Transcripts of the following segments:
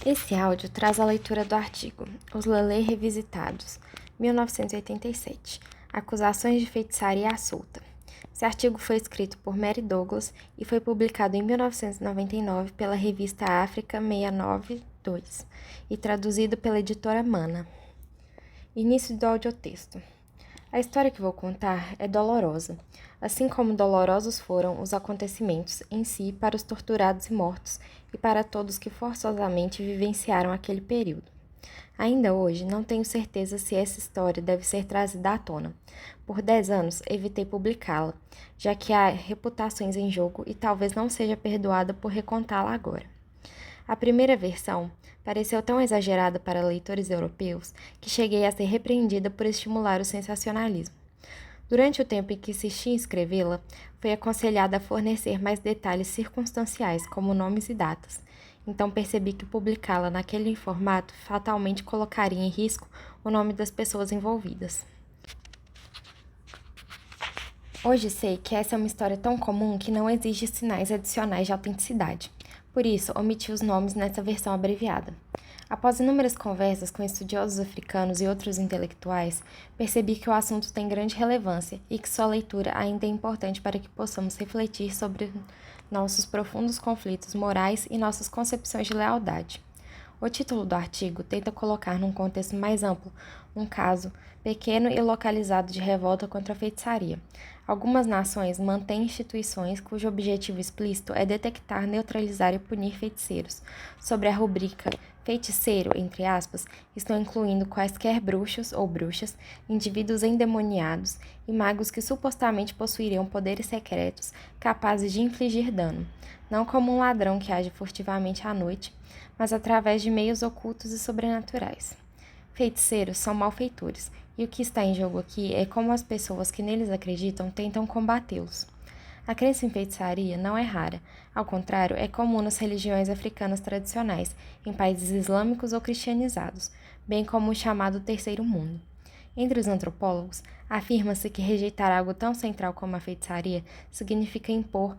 Esse áudio traz a leitura do artigo Os Lelê Revisitados, 1987, Acusações de Feitiçaria à Solta. Esse artigo foi escrito por Mary Douglas e foi publicado em 1999 pela revista África 692 e traduzido pela editora Mana. Início do audiotexto. A história que vou contar é dolorosa, assim como dolorosos foram os acontecimentos em si para os torturados e mortos e para todos que forçosamente vivenciaram aquele período. Ainda hoje, não tenho certeza se essa história deve ser trazida à tona. Por 10 anos, evitei publicá-la, já que há reputações em jogo e talvez não seja perdoada por recontá-la agora. A primeira versão pareceu tão exagerada para leitores europeus que cheguei a ser repreendida por estimular o sensacionalismo. Durante o tempo em que insisti em escrevê-la, fui aconselhada a fornecer mais detalhes circunstanciais, como nomes e datas. Então percebi que publicá-la naquele formato fatalmente colocaria em risco o nome das pessoas envolvidas. Hoje sei que essa é uma história tão comum que não exige sinais adicionais de autenticidade. Por isso, omiti os nomes nessa versão abreviada. Após inúmeras conversas com estudiosos africanos e outros intelectuais, percebi que o assunto tem grande relevância e que sua leitura ainda é importante para que possamos refletir sobre nossos profundos conflitos morais e nossas concepções de lealdade. O título do artigo tenta colocar num contexto mais amplo um caso pequeno e localizado de revolta contra a feitiçaria. Algumas nações mantêm instituições cujo objetivo explícito é detectar, neutralizar e punir feiticeiros. Sobre a rubrica feiticeiro, entre aspas, estão incluindo quaisquer bruxos ou bruxas, indivíduos endemoniados e magos que supostamente possuiriam poderes secretos capazes de infligir dano, não como um ladrão que age furtivamente à noite, mas através de meios ocultos e sobrenaturais. Feiticeiros são malfeitores, e o que está em jogo aqui é como as pessoas que neles acreditam tentam combatê-los. A crença em feitiçaria não é rara, ao contrário, é comum nas religiões africanas tradicionais, em países islâmicos ou cristianizados, bem como o chamado Terceiro Mundo. Entre os antropólogos, afirma-se que rejeitar algo tão central como a feitiçaria significa impor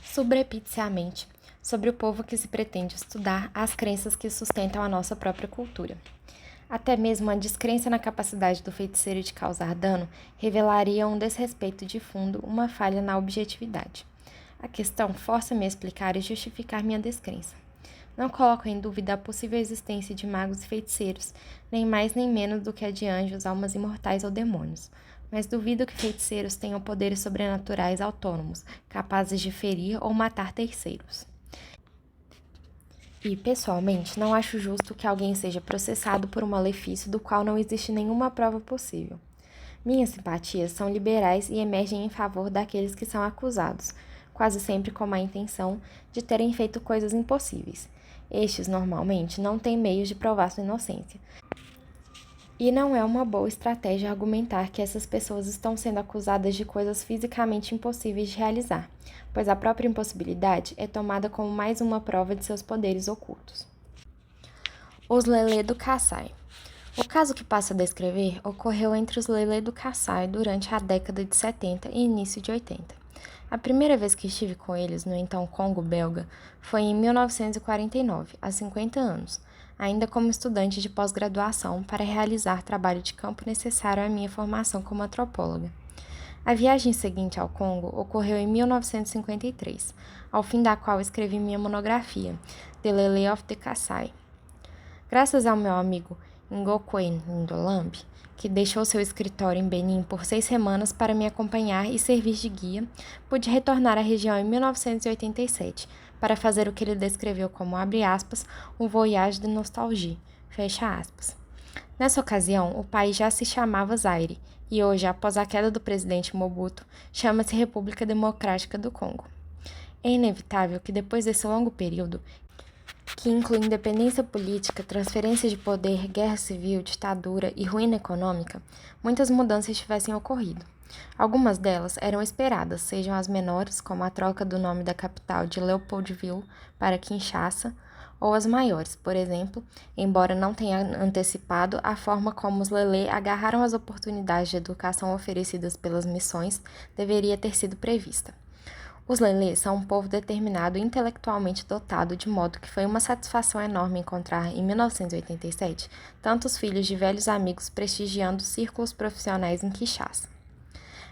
subrepticiamente sobre o povo que se pretende estudar as crenças que sustentam a nossa própria cultura. Até mesmo a descrença na capacidade do feiticeiro de causar dano revelaria um desrespeito de fundo, uma falha na objetividade. A questão força-me a explicar e justificar minha descrença. Não coloco em dúvida a possível existência de magos e feiticeiros, nem mais nem menos do que a de anjos, almas imortais ou demônios. Mas duvido que feiticeiros tenham poderes sobrenaturais autônomos, capazes de ferir ou matar terceiros. E, pessoalmente, não acho justo que alguém seja processado por um malefício do qual não existe nenhuma prova possível. Minhas simpatias são liberais e emergem em favor daqueles que são acusados, quase sempre com a intenção de terem feito coisas impossíveis. Estes, normalmente, não têm meios de provar sua inocência. E não é uma boa estratégia argumentar que essas pessoas estão sendo acusadas de coisas fisicamente impossíveis de realizar, pois a própria impossibilidade é tomada como mais uma prova de seus poderes ocultos. Os Lelê do Kassai. O caso que passo a descrever ocorreu entre os Lelê do Kassai durante a década de 70 e início de 80. A primeira vez que estive com eles no então Congo belga foi em 1949, há 50 anos, ainda como estudante de pós-graduação para realizar trabalho de campo necessário à minha formação como antropóloga. A viagem seguinte ao Congo ocorreu em 1953, ao fim da qual escrevi minha monografia, The Lele of the Kassai. Graças ao meu amigo Ngokwen Ndolambi, que deixou seu escritório em Benin por 6 semanas para me acompanhar e servir de guia, pude retornar à região em 1987 para fazer o que ele descreveu como, abre aspas, um voyage de nostalgie, fecha aspas. Nessa ocasião, o país já se chamava Zaire e hoje, após a queda do presidente Mobutu, chama-se República Democrática do Congo. É inevitável que depois desse longo período, que inclui independência política, transferência de poder, guerra civil, ditadura e ruína econômica, muitas mudanças tivessem ocorrido. Algumas delas eram esperadas, sejam as menores, como a troca do nome da capital de Leopoldville para Kinshasa, ou as maiores, por exemplo, embora não tenha antecipado, a forma como os Lelê agarraram as oportunidades de educação oferecidas pelas missões deveria ter sido prevista. Os Lelê são um povo determinado e intelectualmente dotado, de modo que foi uma satisfação enorme encontrar, em 1987, tantos filhos de velhos amigos prestigiando círculos profissionais em Quixás.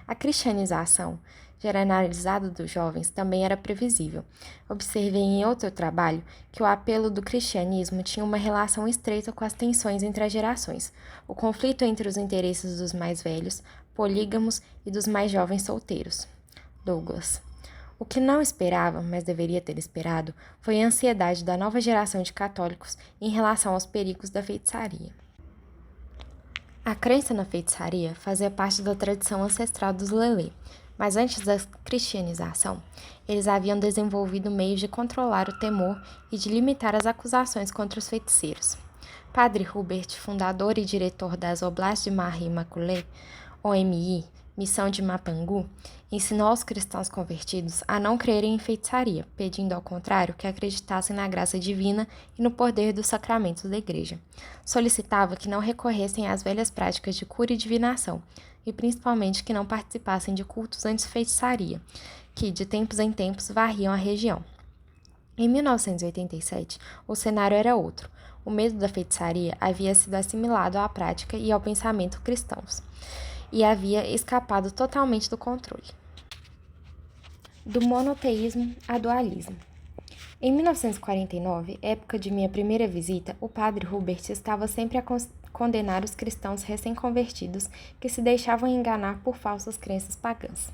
A cristianização generalizada dos jovens também era previsível. Observei em outro trabalho que o apelo do cristianismo tinha uma relação estreita com as tensões entre as gerações, o conflito entre os interesses dos mais velhos, polígamos, e dos mais jovens solteiros. Douglas. O que não esperava, mas deveria ter esperado, foi a ansiedade da nova geração de católicos em relação aos perigos da feitiçaria. A crença na feitiçaria fazia parte da tradição ancestral dos Lelê, mas antes da cristianização, eles haviam desenvolvido meios de controlar o temor e de limitar as acusações contra os feiticeiros. Padre Hubert, fundador e diretor das Oblasts de Marie Immaculée, OMI, Missão de Mapangu, ensinou aos cristãos convertidos a não crerem em feitiçaria, pedindo ao contrário que acreditassem na graça divina e no poder dos sacramentos da Igreja. Solicitava que não recorressem às velhas práticas de cura e divinação, e principalmente que não participassem de cultos anti-feitiçaria, que de tempos em tempos varriam a região. Em 1987, o cenário era outro. O medo da feitiçaria havia sido assimilado à prática e ao pensamento cristãos, e havia escapado totalmente do controle. Do monoteísmo a dualismo. Em 1949, época de minha primeira visita, o padre Hubert estava sempre a condenar os cristãos recém-convertidos que se deixavam enganar por falsas crenças pagãs.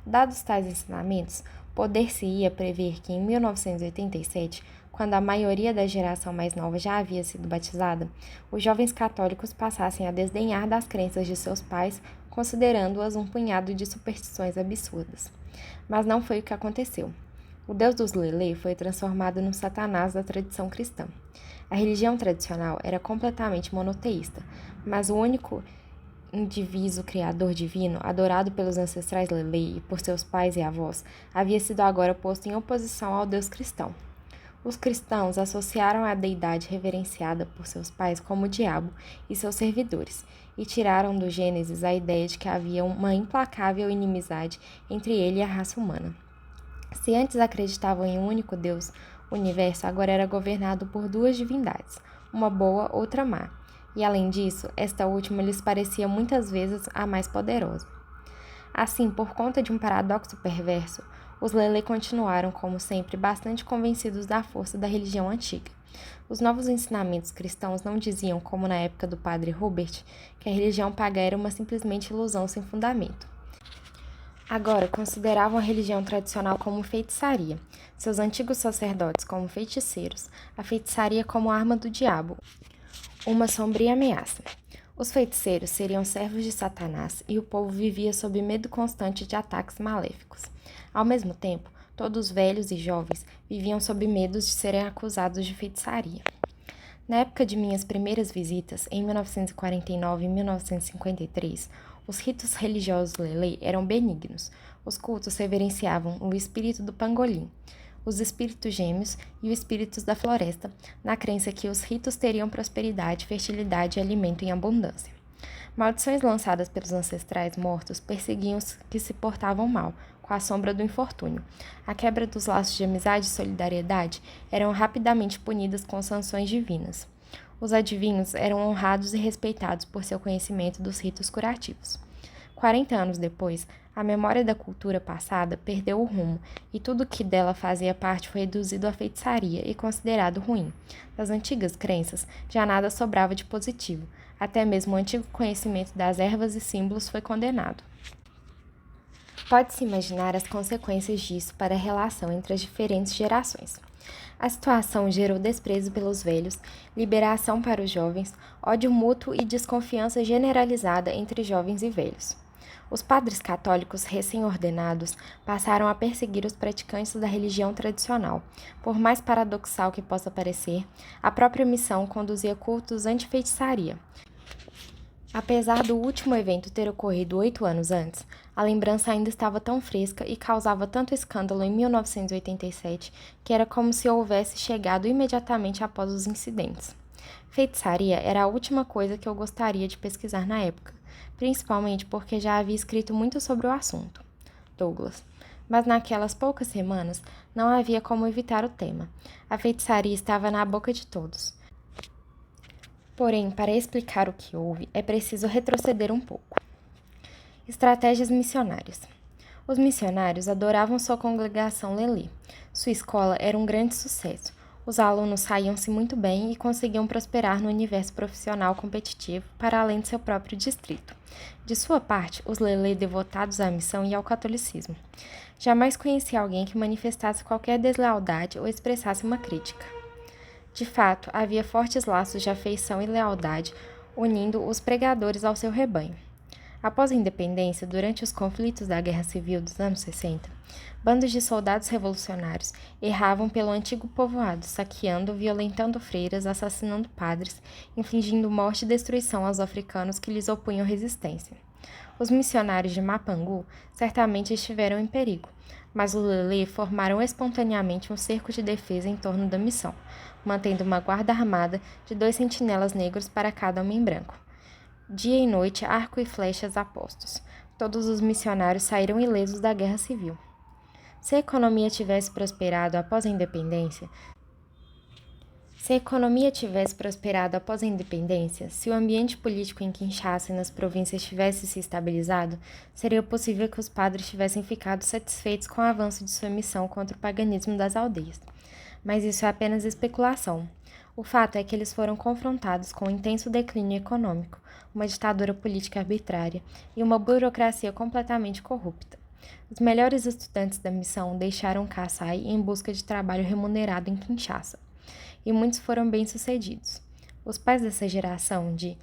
Dados tais ensinamentos, poder-se-ia prever que em 1987, quando a maioria da geração mais nova já havia sido batizada, os jovens católicos passassem a desdenhar das crenças de seus pais, considerando-as um punhado de superstições absurdas. Mas não foi o que aconteceu. O Deus dos Lelê foi transformado no Satanás da tradição cristã. A religião tradicional era completamente monoteísta, mas o único indivíduo criador divino, adorado pelos ancestrais Lelê e por seus pais e avós, havia sido agora posto em oposição ao Deus cristão. Os cristãos associaram a deidade reverenciada por seus pais como o diabo e seus servidores, e tiraram do Gênesis a ideia de que havia uma implacável inimizade entre ele e a raça humana. Se antes acreditavam em um único Deus, o universo agora era governado por duas divindades, uma boa, outra má, e além disso, esta última lhes parecia muitas vezes a mais poderosa. Assim, por conta de um paradoxo perverso, os Lelê continuaram, como sempre, bastante convencidos da força da religião antiga. Os novos ensinamentos cristãos não diziam, como na época do padre Hubert, que a religião pagã era uma simplesmente ilusão sem fundamento. Agora consideravam a religião tradicional como feitiçaria, seus antigos sacerdotes como feiticeiros, a feitiçaria como arma do diabo, uma sombria ameaça. Os feiticeiros seriam servos de Satanás e o povo vivia sob medo constante de ataques maléficos. Ao mesmo tempo, todos velhos e jovens viviam sob medo de serem acusados de feitiçaria. Na época de minhas primeiras visitas, em 1949 e 1953, os ritos religiosos Lelê eram benignos. Os cultos reverenciavam o espírito do pangolim, os espíritos gêmeos e os espíritos da floresta, na crença que os ritos teriam prosperidade, fertilidade e alimento em abundância. Maldições lançadas pelos ancestrais mortos perseguiam os que se portavam mal, com a sombra do infortúnio. A quebra dos laços de amizade e solidariedade eram rapidamente punidas com sanções divinas. Os adivinhos eram honrados e respeitados por seu conhecimento dos ritos curativos. 40 anos depois, a memória da cultura passada perdeu o rumo e tudo que dela fazia parte foi reduzido à feitiçaria e considerado ruim. Das antigas crenças, já nada sobrava de positivo. Até mesmo o antigo conhecimento das ervas e símbolos foi condenado. Pode-se imaginar as consequências disso para a relação entre as diferentes gerações. A situação gerou desprezo pelos velhos, liberação para os jovens, ódio mútuo e desconfiança generalizada entre jovens e velhos. Os padres católicos recém-ordenados passaram a perseguir os praticantes da religião tradicional. Por mais paradoxal que possa parecer, a própria missão conduzia cultos anti-feitiçaria. Apesar do último evento ter ocorrido 8 anos antes, a lembrança ainda estava tão fresca e causava tanto escândalo em 1987 que era como se houvesse chegado imediatamente após os incidentes. Feitiçaria era a última coisa que eu gostaria de pesquisar na época, principalmente porque já havia escrito muito sobre o assunto. Douglas. Mas naquelas poucas semanas não havia como evitar o tema. A feitiçaria estava na boca de todos. Porém, para explicar o que houve, é preciso retroceder um pouco. Estratégias missionárias. Os missionários adoravam sua congregação Lelê. Sua escola era um grande sucesso. Os alunos saíam-se muito bem e conseguiam prosperar no universo profissional competitivo para além de seu próprio distrito. De sua parte, os Lelê devotados à missão e ao catolicismo. Jamais conheci alguém que manifestasse qualquer deslealdade ou expressasse uma crítica. De fato, havia fortes laços de afeição e lealdade unindo os pregadores ao seu rebanho. Após a independência, durante os conflitos da Guerra Civil dos anos 60, bandos de soldados revolucionários erravam pelo antigo povoado, saqueando, violentando freiras, assassinando padres, infligindo morte e destruição aos africanos que lhes opunham resistência. Os missionários de Mapangu certamente estiveram em perigo, mas os Lelê formaram espontaneamente um cerco de defesa em torno da missão, mantendo uma guarda armada de 2 sentinelas negros para cada homem branco. Dia e noite, arco e flechas a postos. Todos os missionários saíram ilesos da guerra civil. Se a economia tivesse prosperado após a independência, se o ambiente político em Kinshasa e nas províncias tivesse se estabilizado, seria possível que os padres tivessem ficado satisfeitos com o avanço de sua missão contra o paganismo das aldeias. Mas isso é apenas especulação. O fato é que eles foram confrontados com um intenso declínio econômico, uma ditadura política arbitrária e uma burocracia completamente corrupta. Os melhores estudantes da missão deixaram Kassai em busca de trabalho remunerado em Kinshasa, e muitos foram bem-sucedidos. Os pais dessa geração de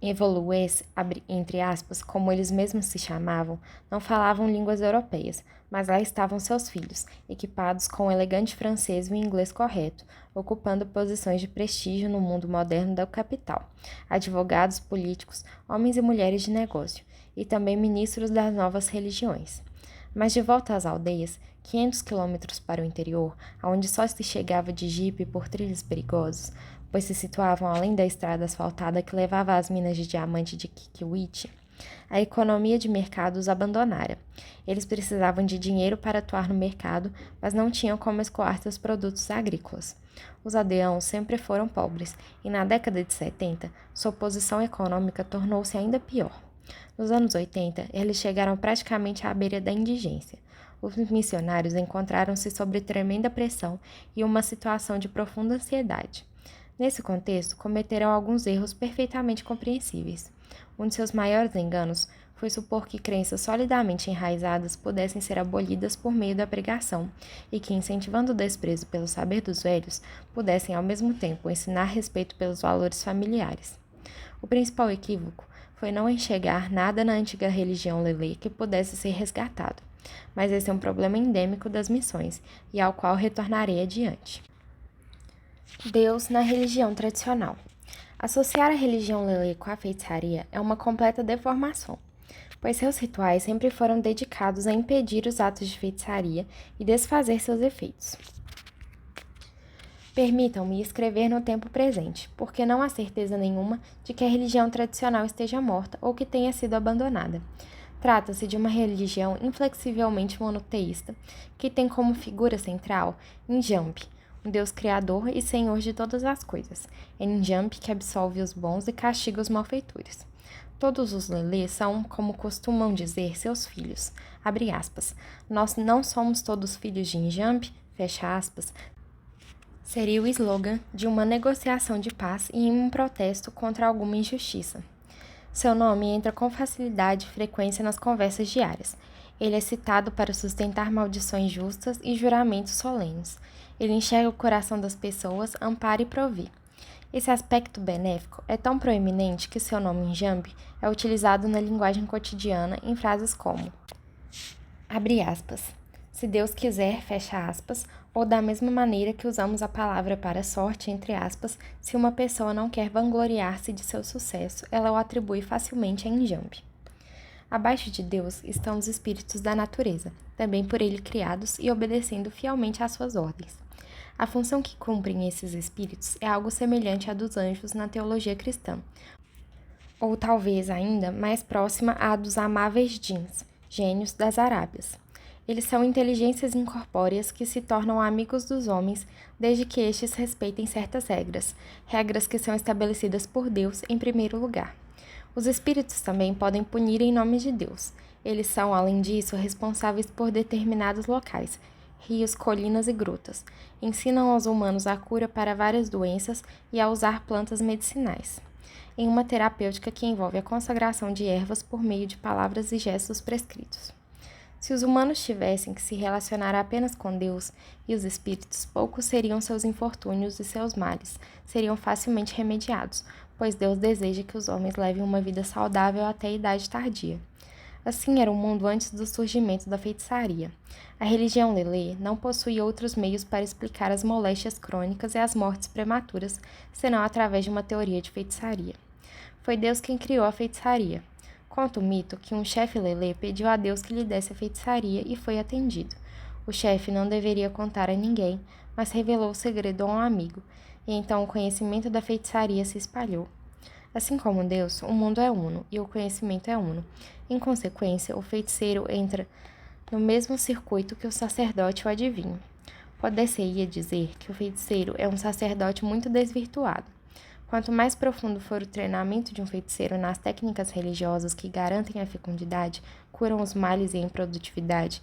evoluês, entre aspas, como eles mesmos se chamavam, não falavam línguas europeias, mas lá estavam seus filhos, equipados com o elegante francês e o inglês correto, ocupando posições de prestígio no mundo moderno da capital, advogados, políticos, homens e mulheres de negócio, e também ministros das novas religiões. Mas de volta às aldeias, 500 quilômetros para o interior, aonde só se chegava de jipe por trilhos perigosos, pois se situavam além da estrada asfaltada que levava às minas de diamante de Kikwit, a economia de mercado os abandonara. Eles precisavam de dinheiro para atuar no mercado, mas não tinham como escoar seus produtos agrícolas. Os aldeãos sempre foram pobres, e na década de 70, sua posição econômica tornou-se ainda pior. Nos anos 80, eles chegaram praticamente à beira da indigência. Os missionários encontraram-se sob tremenda pressão e uma situação de profunda ansiedade. Nesse contexto, cometeram alguns erros perfeitamente compreensíveis. Um de seus maiores enganos foi supor que crenças solidamente enraizadas pudessem ser abolidas por meio da pregação e que, incentivando o desprezo pelo saber dos velhos, pudessem ao mesmo tempo ensinar respeito pelos valores familiares. O principal equívoco foi não enxergar nada na antiga religião Lelê que pudesse ser resgatado, mas esse é um problema endêmico das missões e ao qual retornarei adiante. Deus na religião tradicional. Associar a religião Lelê com a feitiçaria é uma completa deformação, pois seus rituais sempre foram dedicados a impedir os atos de feitiçaria e desfazer seus efeitos. Permitam-me escrever no tempo presente, porque não há certeza nenhuma de que a religião tradicional esteja morta ou que tenha sido abandonada. Trata-se de uma religião inflexivelmente monoteísta, que tem como figura central Njambi, um Deus criador e senhor de todas as coisas. É Njambi que absolve os bons e castiga os malfeitores. Todos os Lelê são, como costumam dizer, seus filhos. Abre aspas. Nós não somos todos filhos de Njambi, fecha aspas. Seria o slogan de uma negociação de paz e um protesto contra alguma injustiça. Seu nome entra com facilidade e frequência nas conversas diárias. Ele é citado para sustentar maldições justas e juramentos solenes. Ele enxerga o coração das pessoas, ampara e provê. Esse aspecto benéfico é tão proeminente que seu nome Njambi é utilizado na linguagem cotidiana em frases como abre aspas, se Deus quiser, fecha aspas, ou da mesma maneira que usamos a palavra para sorte, entre aspas, se uma pessoa não quer vangloriar-se de seu sucesso, ela o atribui facilmente a Njambi. Abaixo de Deus estão os espíritos da natureza, também por ele criados e obedecendo fielmente às suas ordens. A função que cumprem esses espíritos é algo semelhante à dos anjos na teologia cristã, ou talvez ainda mais próxima à dos amáveis djinns, gênios das Arábias. Eles são inteligências incorpóreas que se tornam amigos dos homens desde que estes respeitem certas regras, regras que são estabelecidas por Deus em primeiro lugar. Os espíritos também podem punir em nome de Deus. Eles são, além disso, responsáveis por determinados locais, rios, colinas e grutas. Ensinam aos humanos a cura para várias doenças e a usar plantas medicinais, em uma terapêutica que envolve a consagração de ervas por meio de palavras e gestos prescritos. Se os humanos tivessem que se relacionar apenas com Deus e os espíritos, poucos seriam seus infortúnios e seus males, seriam facilmente remediados, pois Deus deseja que os homens levem uma vida saudável até a idade tardia. Assim era o mundo antes do surgimento da feitiçaria. A religião Lelê não possui outros meios para explicar as moléstias crônicas e as mortes prematuras, senão através de uma teoria de feitiçaria. Foi Deus quem criou a feitiçaria. Conta o mito que um chefe Lelê pediu a Deus que lhe desse a feitiçaria e foi atendido. O chefe não deveria contar a ninguém, mas revelou o segredo a um amigo, e então o conhecimento da feitiçaria se espalhou. Assim como Deus, o mundo é uno e o conhecimento é uno. Em consequência, o feiticeiro entra no mesmo circuito que o sacerdote e o adivinho. Poder-se-ia dizer que o feiticeiro é um sacerdote muito desvirtuado. Quanto mais profundo for o treinamento de um feiticeiro nas técnicas religiosas que garantem a fecundidade, curam os males e a improdutividade,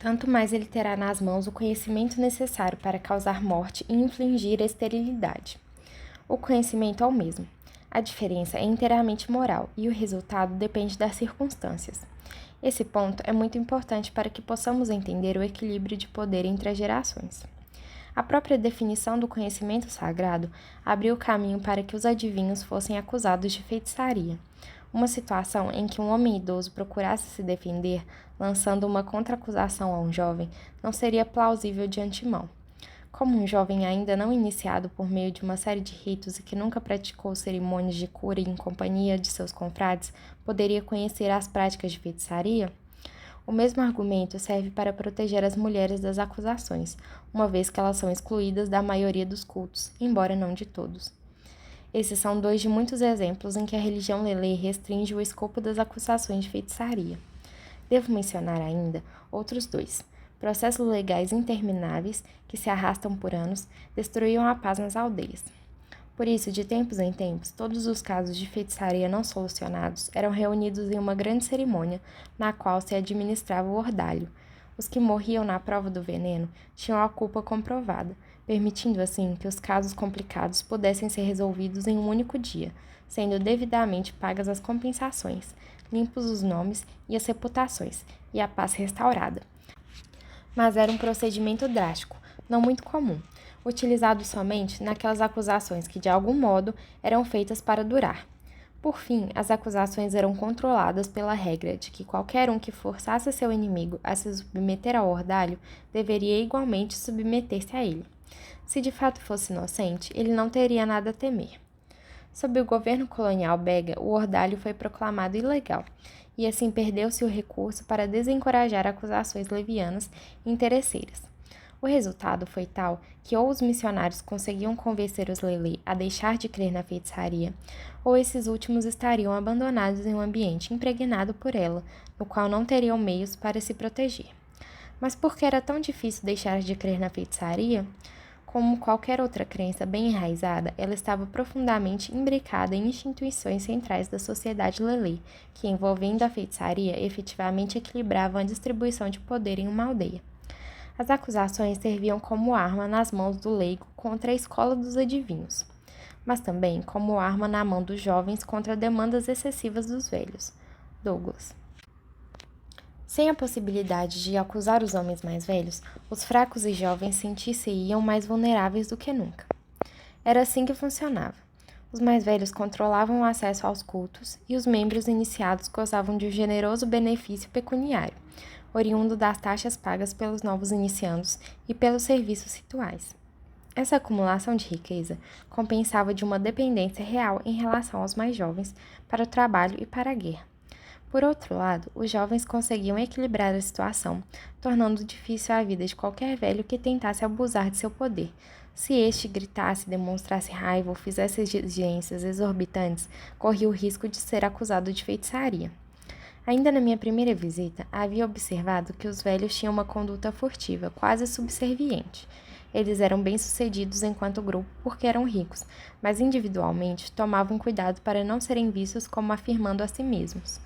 tanto mais ele terá nas mãos o conhecimento necessário para causar morte e infligir esterilidade. O conhecimento é o mesmo. A diferença é inteiramente moral e o resultado depende das circunstâncias. Esse ponto é muito importante para que possamos entender o equilíbrio de poder entre as gerações. A própria definição do conhecimento sagrado abriu caminho para que os adivinhos fossem acusados de feitiçaria, uma situação em que um homem idoso procurasse se defender lançando uma contra-acusação a um jovem não seria plausível de antemão. Como um jovem ainda não iniciado por meio de uma série de ritos e que nunca praticou cerimônias de cura em companhia de seus confrades, poderia conhecer as práticas de feitiçaria? O mesmo argumento serve para proteger as mulheres das acusações, uma vez que elas são excluídas da maioria dos cultos, embora não de todos. Esses são dois de muitos exemplos em que a religião Lelê restringe o escopo das acusações de feitiçaria. Devo mencionar ainda outros dois. Processos legais intermináveis, que se arrastam por anos, destruíam a paz nas aldeias. Por isso, de tempos em tempos, todos os casos de feitiçaria não solucionados eram reunidos em uma grande cerimônia, na qual se administrava o ordalho. Os que morriam na prova do veneno tinham a culpa comprovada, permitindo assim que os casos complicados pudessem ser resolvidos em um único dia, sendo devidamente pagas as compensações, limpos os nomes e as reputações, e a paz restaurada. Mas era um procedimento drástico, não muito comum, utilizado somente naquelas acusações que, de algum modo, eram feitas para durar. Por fim, as acusações eram controladas pela regra de que qualquer um que forçasse seu inimigo a se submeter ao ordalho deveria igualmente submeter-se a ele. Se de fato fosse inocente, ele não teria nada a temer. Sob o governo colonial belga, o ordalho foi proclamado ilegal, e assim perdeu-se o recurso para desencorajar acusações levianas e interesseiras. O resultado foi tal que ou os missionários conseguiam convencer os Lelê a deixar de crer na feitiçaria, ou esses últimos estariam abandonados em um ambiente impregnado por ela, no qual não teriam meios para se proteger. Mas por que era tão difícil deixar de crer na feitiçaria? Como qualquer outra crença bem enraizada, ela estava profundamente imbricada em instituições centrais da sociedade Lelê, que, envolvendo a feitiçaria, efetivamente equilibravam a distribuição de poder em uma aldeia. As acusações serviam como arma nas mãos do leigo contra a escola dos adivinhos, mas também como arma na mão dos jovens contra demandas excessivas dos velhos. Douglas. Sem a possibilidade de acusar os homens mais velhos, os fracos e jovens sentir-se-iam mais vulneráveis do que nunca. Era assim que funcionava. Os mais velhos controlavam o acesso aos cultos e os membros iniciados gozavam de um generoso benefício pecuniário, oriundo das taxas pagas pelos novos iniciandos e pelos serviços rituais. Essa acumulação de riqueza compensava de uma dependência real em relação aos mais jovens para o trabalho e para a guerra. Por outro lado, os jovens conseguiam equilibrar a situação, tornando difícil a vida de qualquer velho que tentasse abusar de seu poder. Se este gritasse, demonstrasse raiva ou fizesse exigências exorbitantes, corria o risco de ser acusado de feitiçaria. Ainda na minha primeira visita, havia observado que os velhos tinham uma conduta furtiva, quase subserviente. Eles eram bem-sucedidos enquanto grupo porque eram ricos, mas individualmente tomavam cuidado para não serem vistos como afirmando a si mesmos.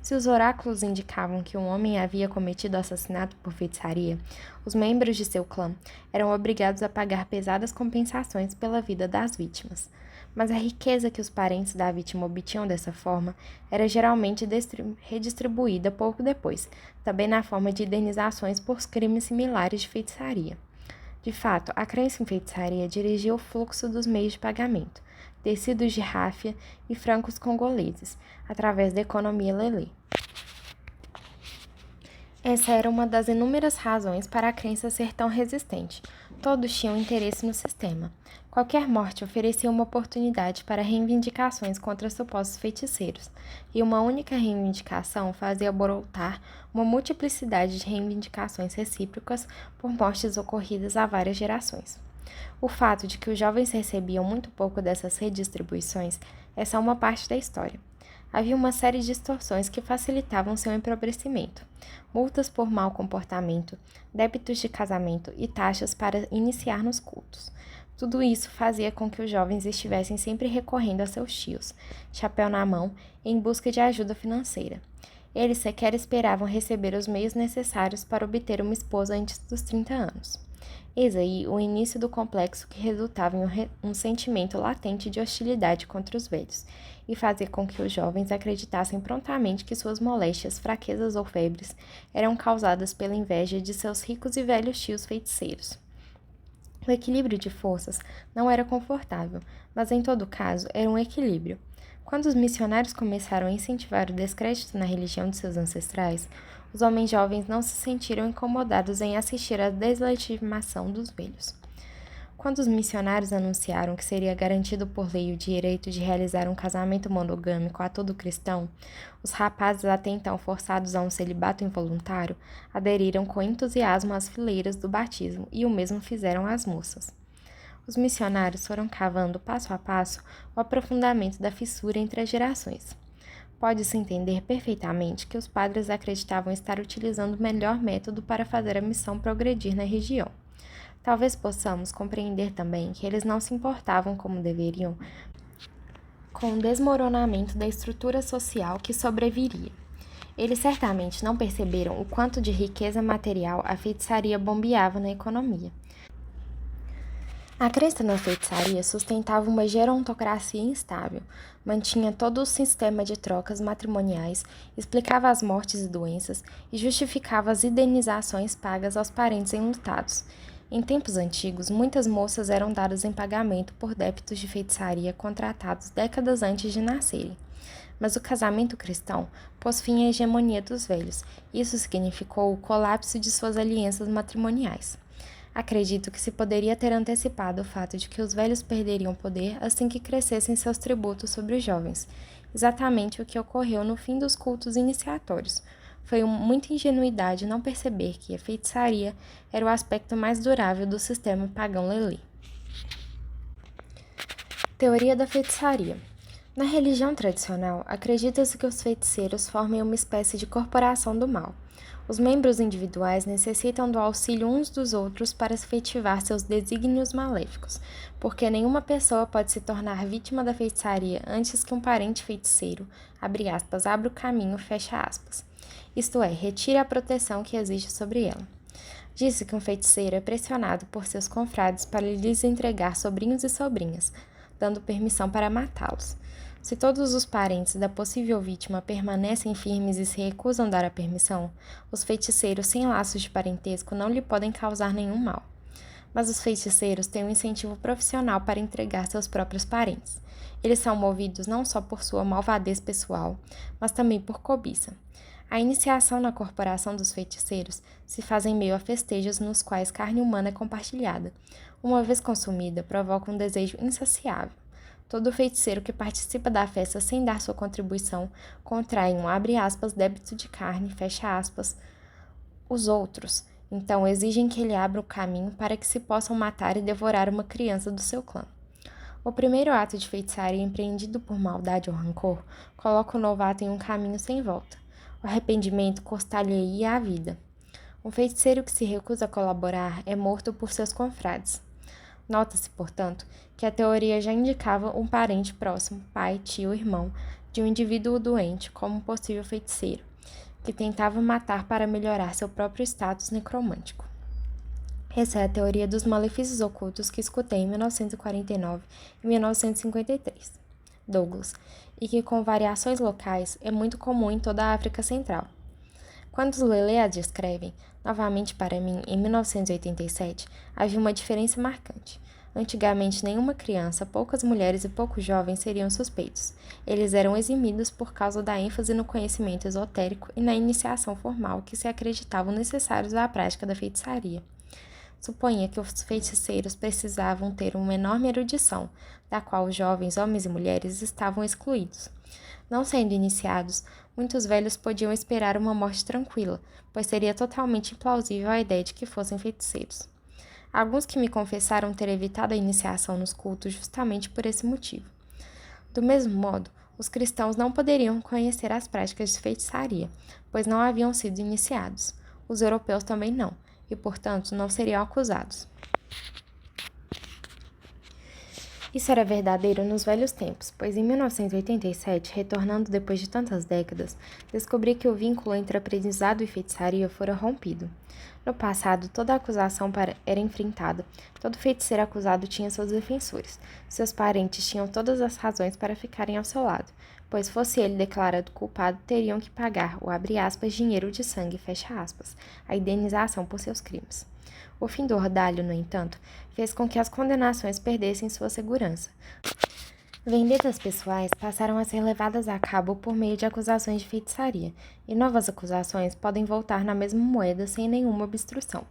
Se os oráculos indicavam que um homem havia cometido assassinato por feitiçaria, os membros de seu clã eram obrigados a pagar pesadas compensações pela vida das vítimas. Mas a riqueza que os parentes da vítima obtinham dessa forma era geralmente redistribuída pouco depois, também na forma de indenizações por crimes similares de feitiçaria. De fato, a crença em feitiçaria dirigia o fluxo dos meios de pagamento, tecidos de ráfia e francos congoleses, através da economia lelê. Essa era uma das inúmeras razões para a crença ser tão resistente. Todos tinham interesse no sistema. Qualquer morte oferecia uma oportunidade para reivindicações contra supostos feiticeiros, e uma única reivindicação fazia brotar uma multiplicidade de reivindicações recíprocas por mortes ocorridas há várias gerações. O fato de que os jovens recebiam muito pouco dessas redistribuições é só uma parte da história. Havia uma série de distorções que facilitavam seu empobrecimento: multas por mau comportamento, débitos de casamento e taxas para iniciar nos cultos. Tudo isso fazia com que os jovens estivessem sempre recorrendo a seus tios, chapéu na mão, em busca de ajuda financeira. Eles sequer esperavam receber os meios necessários para obter uma esposa antes dos 30 anos. Eis aí o início do complexo que resultava em um sentimento latente de hostilidade contra os velhos, e fazia com que os jovens acreditassem prontamente que suas moléstias, fraquezas ou febres eram causadas pela inveja de seus ricos e velhos tios feiticeiros. O equilíbrio de forças não era confortável, mas em todo caso era um equilíbrio. Quando os missionários começaram a incentivar o descrédito na religião de seus ancestrais, os homens jovens não se sentiram incomodados em assistir à deslegitimação dos velhos. Quando os missionários anunciaram que seria garantido por lei o direito de realizar um casamento monogâmico a todo cristão, os rapazes até então forçados a um celibato involuntário aderiram com entusiasmo às fileiras do batismo e o mesmo fizeram as moças. Os missionários foram cavando passo a passo o aprofundamento da fissura entre as gerações. Pode-se entender perfeitamente que os padres acreditavam estar utilizando o melhor método para fazer a missão progredir na região. Talvez possamos compreender também que eles não se importavam como deveriam com o desmoronamento da estrutura social que sobreviria. Eles certamente não perceberam o quanto de riqueza material a feitiçaria bombeava na economia. A crença na feitiçaria sustentava uma gerontocracia instável, mantinha todo o sistema de trocas matrimoniais, explicava as mortes e doenças e justificava as indenizações pagas aos parentes enlutados. Em tempos antigos, muitas moças eram dadas em pagamento por débitos de feitiçaria contratados décadas antes de nascerem. Mas o casamento cristão pôs fim à hegemonia dos velhos. Isso significou o colapso de suas alianças matrimoniais. Acredito que se poderia ter antecipado o fato de que os velhos perderiam poder assim que crescessem seus tributos sobre os jovens, exatamente o que ocorreu no fim dos cultos iniciatórios. Foi muita ingenuidade não perceber que a feitiçaria era o aspecto mais durável do sistema pagão lelê. Teoria da feitiçaria. Na religião tradicional, acredita-se que os feiticeiros formem uma espécie de corporação do mal. Os membros individuais necessitam do auxílio uns dos outros para efetivar seus desígnios maléficos, porque nenhuma pessoa pode se tornar vítima da feitiçaria antes que um parente feiticeiro, abre aspas, abra o caminho, fecha aspas. Isto é, retire a proteção que existe sobre ela. Disse que um feiticeiro é pressionado por seus confrades para lhes entregar sobrinhos e sobrinhas, dando permissão para matá-los. Se todos os parentes da possível vítima permanecem firmes e se recusam a dar a permissão, os feiticeiros sem laços de parentesco não lhe podem causar nenhum mal. Mas os feiticeiros têm um incentivo profissional para entregar seus próprios parentes. Eles são movidos não só por sua malvadez pessoal, mas também por cobiça. A iniciação na corporação dos feiticeiros se faz em meio a festejos nos quais carne humana é compartilhada. Uma vez consumida, provoca um desejo insaciável. Todo feiticeiro que participa da festa sem dar sua contribuição contrai um, abre aspas, débito de carne, fecha aspas. Os outros, então, exigem que ele abra o caminho para que se possam matar e devorar uma criança do seu clã. O primeiro ato de feitiçaria empreendido por maldade ou rancor coloca o novato em um caminho sem volta. O arrependimento custa-lhe a vida. Um feiticeiro que se recusa a colaborar é morto por seus confrades. Nota-se, portanto, que a teoria já indicava um parente próximo, pai, tio, irmão, de um indivíduo doente como um possível feiticeiro, que tentava matar para melhorar seu próprio status necromântico. Essa é a teoria dos malefícios ocultos que escutei em 1949 e 1953, Douglas, e que com variações locais é muito comum em toda a África Central. Quando os Lelê a descrevem, novamente para mim, em 1987, havia uma diferença marcante. Antigamente, nenhuma criança, poucas mulheres e poucos jovens seriam suspeitos. Eles eram eximidos por causa da ênfase no conhecimento esotérico e na iniciação formal que se acreditavam necessários à prática da feitiçaria. Suponha que os feiticeiros precisavam ter uma enorme erudição, da qual os jovens homens e mulheres estavam excluídos. Não sendo iniciados, muitos velhos podiam esperar uma morte tranquila, pois seria totalmente implausível a ideia de que fossem feiticeiros. Alguns que me confessaram ter evitado a iniciação nos cultos justamente por esse motivo. Do mesmo modo, os cristãos não poderiam conhecer as práticas de feitiçaria, pois não haviam sido iniciados. Os europeus também não, e, portanto, não seriam acusados. Isso era verdadeiro nos velhos tempos, pois em 1987, retornando depois de tantas décadas, descobri que o vínculo entre aprendizado e feitiçaria fora rompido. No passado, toda acusação era enfrentada, todo feiticeiro acusado tinha seus defensores, seus parentes tinham todas as razões para ficarem ao seu lado, pois fosse ele declarado culpado, teriam que pagar o dinheiro de sangue, a indenização por seus crimes. O fim do ordalho, no entanto, fez com que as condenações perdessem sua segurança. Vendetas pessoais passaram a ser levadas a cabo por meio de acusações de feitiçaria, e novas acusações podem voltar na mesma moeda sem nenhuma obstrução.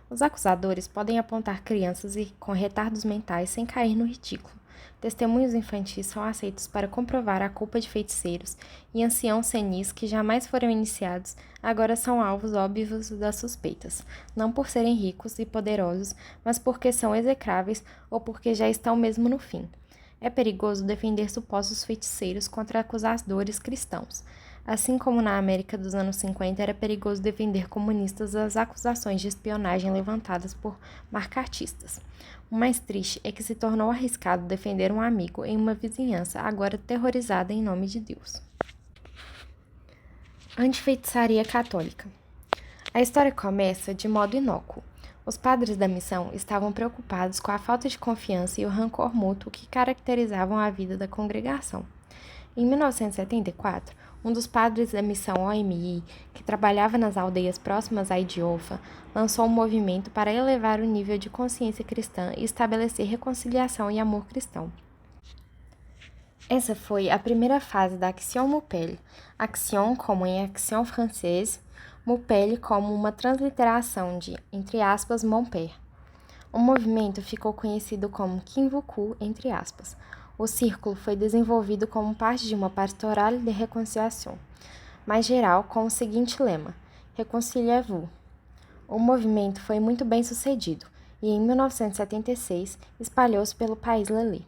Os acusadores podem apontar crianças com retardos mentais sem cair no ridículo. Testemunhos infantis são aceitos para comprovar a culpa de feiticeiros, e anciãos senis que jamais foram iniciados agora são alvos óbvios das suspeitas, não por serem ricos e poderosos, mas porque são execráveis ou porque já estão mesmo no fim. É perigoso defender supostos feiticeiros contra acusadores cristãos, assim como na América dos anos 50 era perigoso defender comunistas das acusações de espionagem levantadas por marcatistas. O mais triste é que se tornou arriscado defender um amigo em uma vizinhança agora terrorizada em nome de Deus. Antifeitiçaria católica. A história começa de modo inócuo. Os padres da missão estavam preocupados com a falta de confiança e o rancor mútuo que caracterizavam a vida da congregação. Em 1974, um dos padres da missão OMI, que trabalhava nas aldeias próximas a Idiofa, lançou um movimento para elevar o nível de consciência cristã e estabelecer reconciliação e amor cristão. Essa foi a primeira fase da Action Moupelle, Action como em Action Française, Moupelle como uma transliteração de, entre aspas, mon père. O movimento ficou conhecido como Kinvuku, entre aspas. O círculo foi desenvolvido como parte de uma pastoral de reconciliação, mais geral, com o seguinte lema: Reconciliez-vous. O movimento foi muito bem sucedido e, em 1976, espalhou-se pelo país Lelê.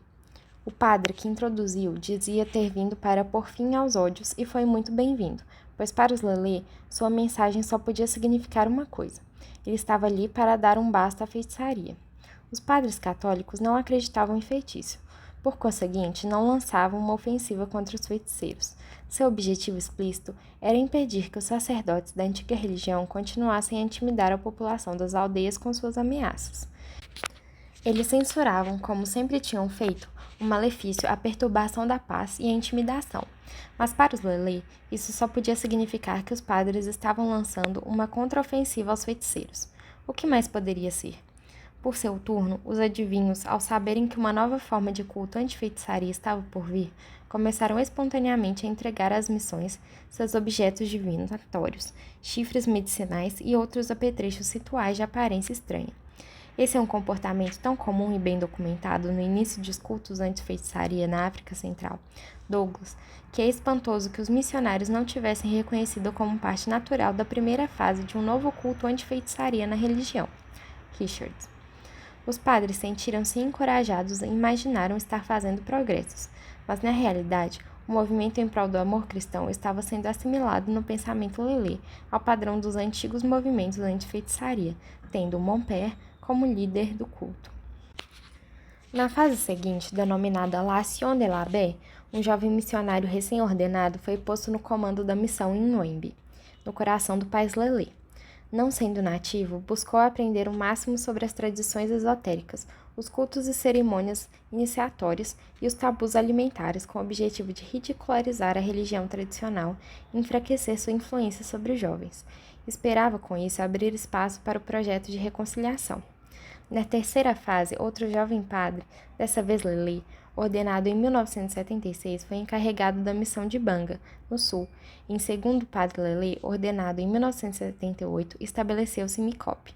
O padre que introduziu dizia ter vindo para pôr fim aos ódios e foi muito bem-vindo, pois para os Lelê, sua mensagem só podia significar uma coisa: ele estava ali para dar um basta à feitiçaria. Os padres católicos não acreditavam em feitiço. Por conseguinte, não lançavam uma ofensiva contra os feiticeiros. Seu objetivo explícito era impedir que os sacerdotes da antiga religião continuassem a intimidar a população das aldeias com suas ameaças. Eles censuravam, como sempre tinham feito, o malefício, a perturbação da paz e a intimidação. Mas para os Lelê, isso só podia significar que os padres estavam lançando uma contraofensiva aos feiticeiros. O que mais poderia ser? Por seu turno, os adivinhos, ao saberem que uma nova forma de culto anti-feitiçaria estava por vir, começaram espontaneamente a entregar às missões seus objetos divinatórios, chifres medicinais e outros apetrechos rituais de aparência estranha. Esse é um comportamento tão comum e bem documentado no início dos cultos anti-feitiçaria na África Central, Douglas, que é espantoso que os missionários não tivessem reconhecido como parte natural da primeira fase de um novo culto anti-feitiçaria na religião. Richards. Os padres sentiram-se encorajados e imaginaram estar fazendo progressos, mas na realidade, O movimento em prol do amor cristão estava sendo assimilado no pensamento Lelê ao padrão dos antigos movimentos anti-feitiçaria, tendo Montpère como líder do culto. Na fase seguinte, denominada l'Action de l'Abbé, um jovem missionário recém-ordenado foi posto no comando da missão em Nwembe, no coração do país Lelê. Não sendo nativo, buscou aprender o máximo sobre as tradições esotéricas, os cultos e cerimônias iniciatórios e os tabus alimentares com o objetivo de ridicularizar a religião tradicional e enfraquecer sua influência sobre os jovens. Esperava com isso abrir espaço para o projeto de reconciliação. Na terceira fase, outro jovem padre, dessa vez Lelê, ordenado em 1976, foi encarregado da missão de Banga, no sul. Em segundo padre Lelê, ordenado em 1978, estabeleceu-se em Mikope.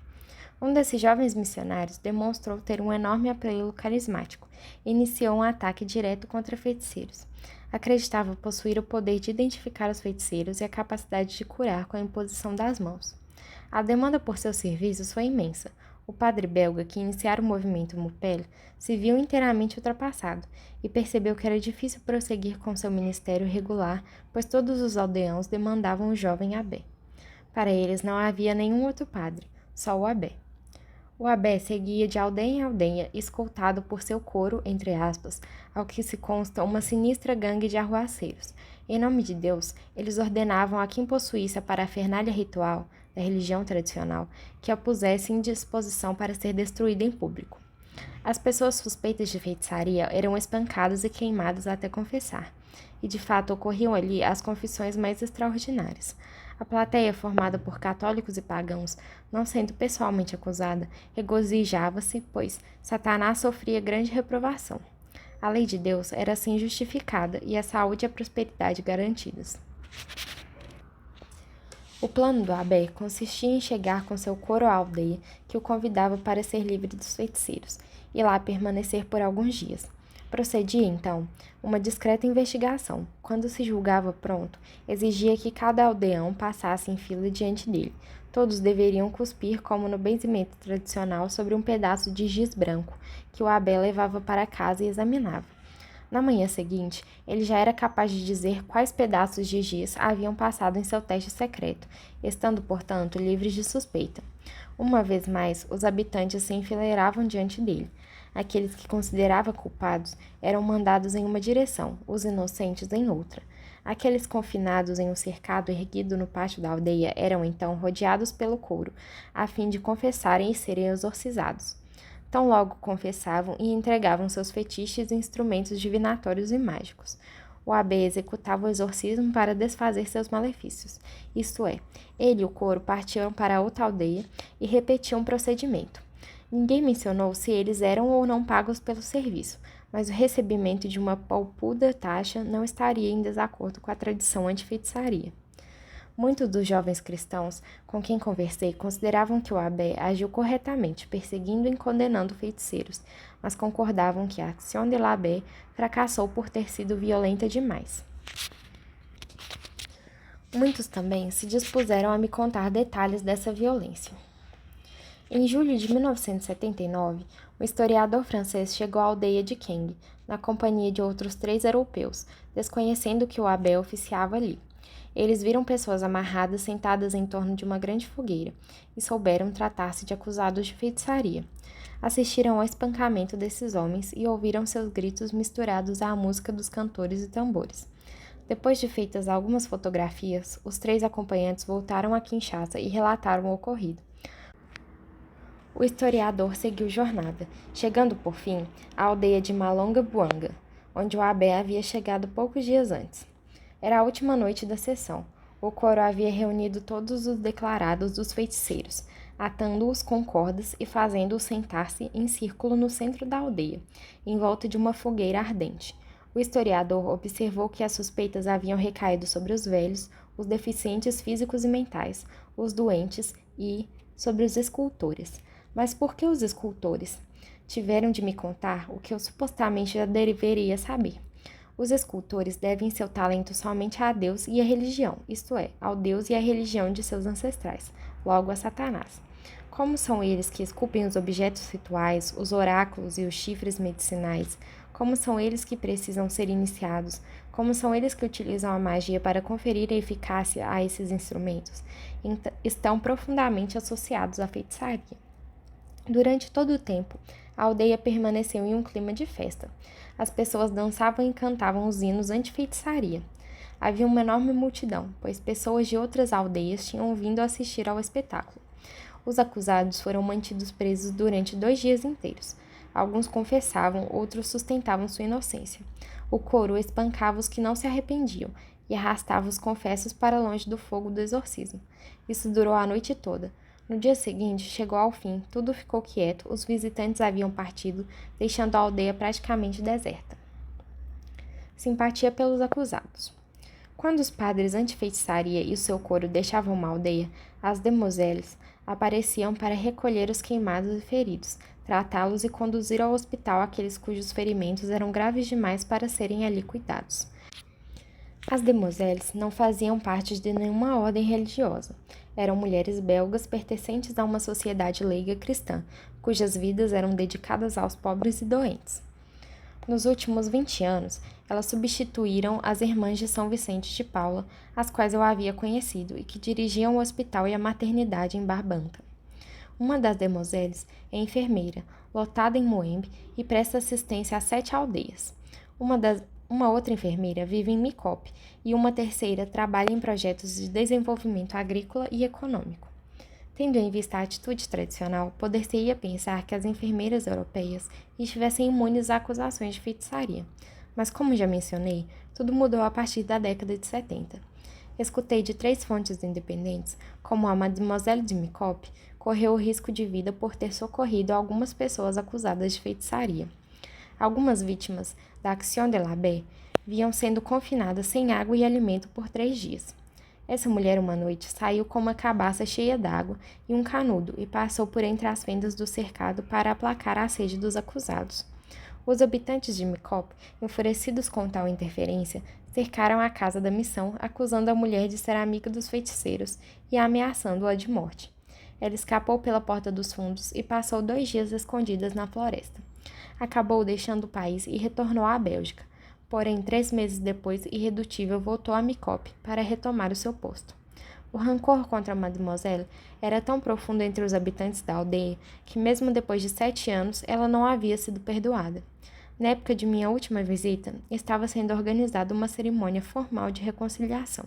Um desses jovens missionários demonstrou ter um enorme apelo carismático e iniciou um ataque direto contra feiticeiros. Acreditava possuir o poder de identificar os feiticeiros e a capacidade de curar com a imposição das mãos. A demanda por seus serviços foi imensa. O padre belga que iniciara o movimento Montpelle se viu inteiramente ultrapassado e percebeu que era difícil prosseguir com seu ministério regular, pois todos os aldeãos demandavam o jovem abbé. Para eles não havia nenhum outro padre, só o abbé. O abbé seguia de aldeia em aldeia, escoltado por seu coro, entre aspas, ao que se consta uma sinistra gangue de arruaceiros. Em nome de Deus, eles ordenavam a quem possuísse a parafernália ritual da religião tradicional que a pusesse em disposição para ser destruída em público. As pessoas suspeitas de feitiçaria eram espancadas e queimadas até confessar, e de fato ocorriam ali as confissões mais extraordinárias. A plateia, formada por católicos e pagãos, não sendo pessoalmente acusada, regozijava-se, pois Satanás sofria grande reprovação. A lei de Deus era assim justificada e a saúde e a prosperidade garantidas. O plano do abbé consistia em chegar com seu coro à aldeia, que o convidava para ser livre dos feiticeiros, e lá permanecer por alguns dias. Procedia, então, uma discreta investigação. Quando se julgava pronto, exigia que cada aldeão passasse em fila diante dele. Todos deveriam cuspir, como no benzimento tradicional, sobre um pedaço de giz branco, que o abbé levava para casa e examinava. Na manhã seguinte, ele já era capaz de dizer quais pedaços de giz haviam passado em seu teste secreto, estando, portanto, livres de suspeita. Uma vez mais, os habitantes se enfileiravam diante dele. Aqueles que considerava culpados eram mandados em uma direção, os inocentes em outra. Aqueles confinados em um cercado erguido no pátio da aldeia eram, então, rodeados pelo coro, a fim de confessarem e serem exorcizados. Tão logo confessavam e entregavam seus fetiches e instrumentos divinatórios e mágicos. O abbé executava o exorcismo para desfazer seus malefícios. Isto é, ele e o coro partiam para outra aldeia e repetiam o procedimento. Ninguém mencionou se eles eram ou não pagos pelo serviço, mas o recebimento de uma palpuda taxa não estaria em desacordo com a tradição anti-feitiçaria. Muitos dos jovens cristãos com quem conversei consideravam que o abbé agiu corretamente, perseguindo e condenando feiticeiros, mas concordavam que a ação de l'abbé fracassou por ter sido violenta demais. Muitos também se dispuseram a me contar detalhes dessa violência. Em julho de 1979, o historiador francês chegou à aldeia de Keng, na companhia de outros 3 europeus, desconhecendo que o abbé oficiava ali. Eles viram pessoas amarradas sentadas em torno de uma grande fogueira e souberam tratar-se de acusados de feitiçaria. Assistiram ao espancamento desses homens e ouviram seus gritos misturados à música dos cantores e tambores. Depois de feitas algumas fotografias, os 3 acompanhantes voltaram a Kinshasa e relataram o ocorrido. O historiador seguiu jornada, chegando por fim à aldeia de Malonga Buanga, onde o abbé havia chegado poucos dias antes. Era a última noite da sessão. O coro havia reunido todos os declarados dos feiticeiros, atando-os com cordas e fazendo-os sentar-se em círculo no centro da aldeia, em volta de uma fogueira ardente. O historiador observou que as suspeitas haviam recaído sobre os velhos, os deficientes físicos e mentais, os doentes e sobre os escultores. Mas por que os escultores? Tiveram de me contar o que eu supostamente já deveria saber. Os escultores devem seu talento somente a Deus e à religião, isto é, ao Deus e à religião de seus ancestrais, logo a Satanás. Como são eles que esculpem os objetos rituais, os oráculos e os chifres medicinais, Como são eles que precisam ser iniciados? Como são eles que utilizam a magia para conferir a eficácia a esses instrumentos? Estão profundamente associados à feitiçaria. Durante todo o tempo, a aldeia permaneceu em um clima de festa. As pessoas dançavam e cantavam os hinos anti-feitiçaria. Havia uma enorme multidão, pois pessoas de outras aldeias tinham vindo assistir ao espetáculo. Os acusados foram mantidos presos durante 2 dias inteiros. Alguns confessavam, outros sustentavam sua inocência. O coro espancava os que não se arrependiam e arrastava os confessos para longe do fogo do exorcismo. Isso durou a noite toda. No dia seguinte, chegou ao fim, tudo ficou quieto, os visitantes haviam partido, deixando a aldeia praticamente deserta. Simpatia pelos acusados. Quando os padres anti-feitiçaria e o seu coro deixavam uma aldeia, as demoiselles apareciam para recolher os queimados e feridos, tratá-los e conduzir ao hospital aqueles cujos ferimentos eram graves demais para serem ali cuidados. As demoiselles não faziam parte de nenhuma ordem religiosa. Eram mulheres belgas pertencentes a uma sociedade leiga cristã, cujas vidas eram dedicadas aos pobres e doentes. Nos últimos 20 anos, elas substituíram as irmãs de São Vicente de Paula, as quais eu havia conhecido e que dirigiam o hospital e a maternidade em Barbanta. Uma das demoiselles é enfermeira, lotada em Moembe e presta assistência a 7 aldeias. Uma outra enfermeira vive em Micope e uma terceira trabalha em projetos de desenvolvimento agrícola e econômico. Tendo em vista a atitude tradicional, poder-se-ia pensar que as enfermeiras europeias estivessem imunes a acusações de feitiçaria. Mas, como já mencionei, tudo mudou a partir da década de 70. Escutei de 3 fontes independentes como a Mademoiselle de Micope correu o risco de vida por ter socorrido algumas pessoas acusadas de feitiçaria. Algumas vítimas da Action de la Baie vinham sendo confinadas sem água e alimento por 3 dias. Essa mulher, uma noite, saiu com uma cabaça cheia d'água e um canudo e passou por entre as fendas do cercado para aplacar a sede dos acusados. Os habitantes de Micope, enfurecidos com tal interferência, cercaram a casa da missão, acusando a mulher de ser amiga dos feiticeiros e ameaçando-a de morte. Ela escapou pela porta dos fundos e passou 2 dias escondidas na floresta. Acabou deixando o país e retornou à Bélgica. Porém, 3 meses depois, irredutível, voltou a Micope para retomar o seu posto. O rancor contra Mademoiselle era tão profundo entre os habitantes da aldeia que, mesmo depois de 7 anos, ela não havia sido perdoada. Na época de minha última visita, estava sendo organizada uma cerimônia formal de reconciliação.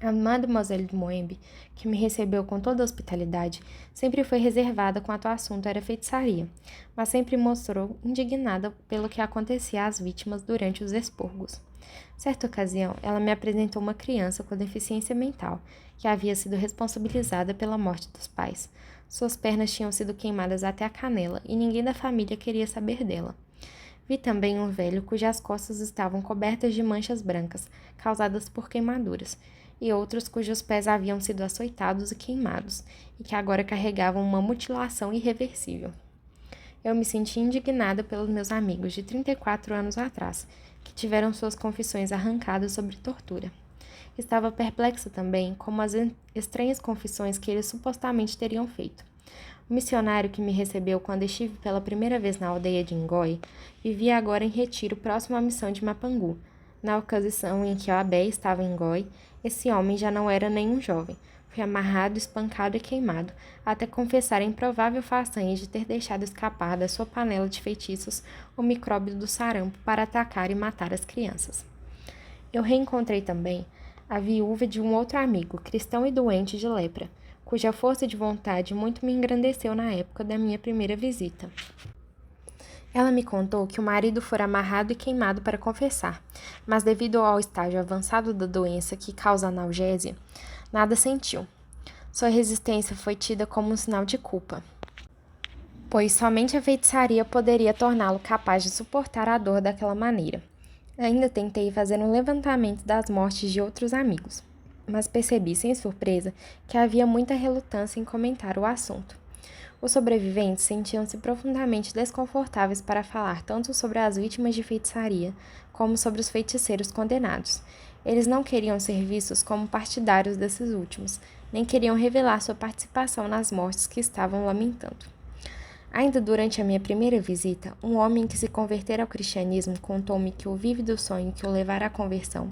A Mademoiselle de Moembe, que me recebeu com toda a hospitalidade, sempre foi reservada quanto ao assunto era feitiçaria, mas sempre mostrou indignada pelo que acontecia às vítimas durante os expurgos. Certa ocasião, ela me apresentou uma criança com deficiência mental, que havia sido responsabilizada pela morte dos pais. Suas pernas tinham sido queimadas até a canela e ninguém da família queria saber dela. Vi também um velho cujas costas estavam cobertas de manchas brancas, causadas por queimaduras, e outros cujos pés haviam sido açoitados e queimados, e que agora carregavam uma mutilação irreversível. Eu me senti indignada pelos meus amigos de 34 anos atrás, que tiveram suas confissões arrancadas sobre tortura. Estava perplexa também com as estranhas confissões que eles supostamente teriam feito. O missionário que me recebeu quando estive pela primeira vez na aldeia de Ngoi vivia agora em retiro próximo à missão de Mapangu. Na ocasião em que o Abé estava em Ngoi, esse homem já não era nenhum jovem. Foi amarrado, espancado e queimado, até confessar a improvável façanha de ter deixado escapar da sua panela de feitiços o micróbio do sarampo para atacar e matar as crianças. Eu reencontrei também a viúva de um outro amigo, cristão e doente de lepra, cuja força de vontade muito me engrandeceu na época da minha primeira visita. Ela me contou que o marido fora amarrado e queimado para confessar, mas devido ao estágio avançado da doença que causa analgésia, nada sentiu. Sua resistência foi tida como um sinal de culpa, pois somente a feitiçaria poderia torná-lo capaz de suportar a dor daquela maneira. Ainda tentei fazer um levantamento das mortes de outros amigos, mas percebi sem surpresa que havia muita relutância em comentar o assunto. Os sobreviventes sentiam-se profundamente desconfortáveis para falar tanto sobre as vítimas de feitiçaria como sobre os feiticeiros condenados. Eles não queriam ser vistos como partidários desses últimos, nem queriam revelar sua participação nas mortes que estavam lamentando. Ainda durante a minha primeira visita, um homem que se convertera ao cristianismo contou-me que o vívido sonho que o levara à conversão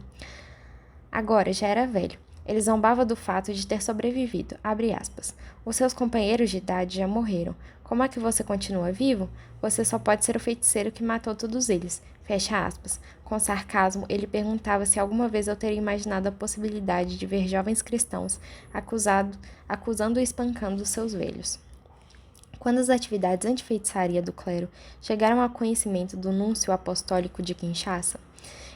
agora já era velho. Ele zombava do fato de ter sobrevivido. Abre aspas. Os seus companheiros de idade já morreram. Como é que você continua vivo? Você só pode ser o feiticeiro que matou todos eles. Fecha aspas. Com sarcasmo, ele perguntava se alguma vez eu teria imaginado a possibilidade de ver jovens cristãos acusando e espancando os seus velhos. Quando as atividades anti-feitiçaria do clero chegaram ao conhecimento do núncio apostólico de Kinshasa,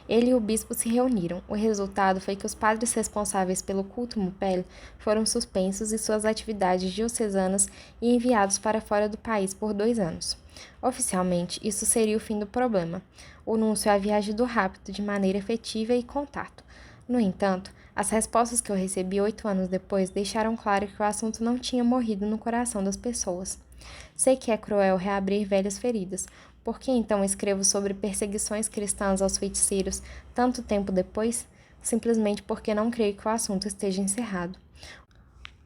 ele e o bispo se reuniram. O resultado foi que os padres responsáveis pelo culto Mupel foram suspensos e suas atividades diocesanas e enviados para fora do país por 2 anos. Oficialmente, isso seria o fim do problema. O núncio havia agido rápido, de maneira efetiva e contato. No entanto, as respostas que eu recebi 8 anos depois deixaram claro que o assunto não tinha morrido no coração das pessoas. Sei que é cruel reabrir velhas feridas. Por que então escrevo sobre perseguições cristãs aos feiticeiros tanto tempo depois? Simplesmente porque não creio que o assunto esteja encerrado.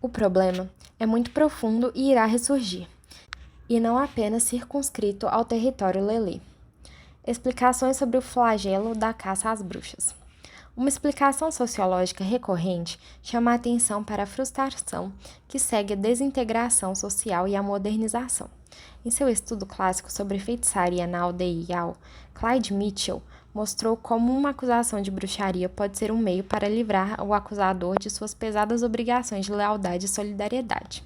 O problema é muito profundo e irá ressurgir, e não apenas circunscrito ao território lelê. Explicações sobre o flagelo da caça às bruxas. Uma explicação sociológica recorrente chama a atenção para a frustração que segue a desintegração social e a modernização. Em seu estudo clássico sobre feitiçaria na aldeia Yao, Clyde Mitchell mostrou como uma acusação de bruxaria pode ser um meio para livrar o acusador de suas pesadas obrigações de lealdade e solidariedade.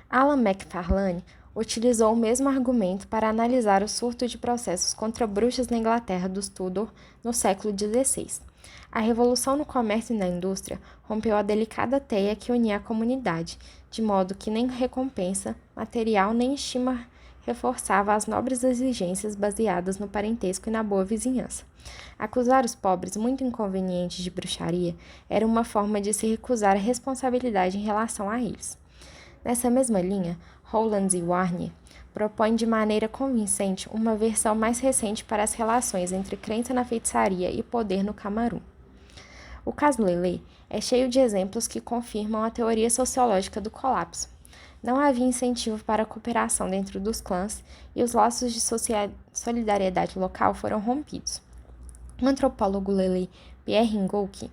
Alan McFarlane utilizou o mesmo argumento para analisar o surto de processos contra bruxas na Inglaterra dos Tudor no século XVI. A revolução no comércio e na indústria rompeu a delicada teia que unia a comunidade, de modo que nem recompensa material nem estima reforçava as nobres exigências baseadas no parentesco e na boa vizinhança. Acusar os pobres muito inconvenientes de bruxaria era uma forma de se recusar a responsabilidade em relação a eles. Nessa mesma linha, Rowlands e Warner propõem de maneira convincente uma versão mais recente para as relações entre crença na feitiçaria e poder no Camarão. O caso Lelê é cheio de exemplos que confirmam a teoria sociológica do colapso. Não havia incentivo para a cooperação dentro dos clãs e os laços de solidariedade local foram rompidos. O antropólogo Lelê Pierre Ngouki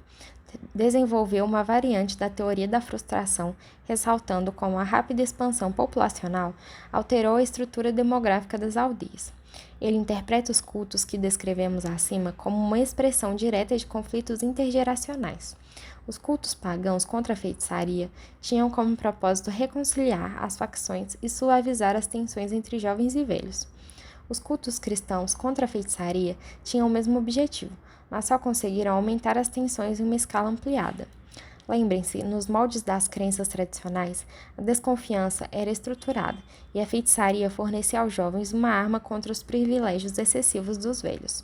desenvolveu uma variante da teoria da frustração, ressaltando como a rápida expansão populacional alterou a estrutura demográfica das aldeias. Ele interpreta os cultos que descrevemos acima como uma expressão direta de conflitos intergeracionais. Os cultos pagãos contra a feitiçaria tinham como propósito reconciliar as facções e suavizar as tensões entre jovens e velhos. Os cultos cristãos contra a feitiçaria tinham o mesmo objetivo, mas só conseguiram aumentar as tensões em uma escala ampliada. Lembrem-se, nos moldes das crenças tradicionais, a desconfiança era estruturada e a feitiçaria fornecia aos jovens uma arma contra os privilégios excessivos dos velhos.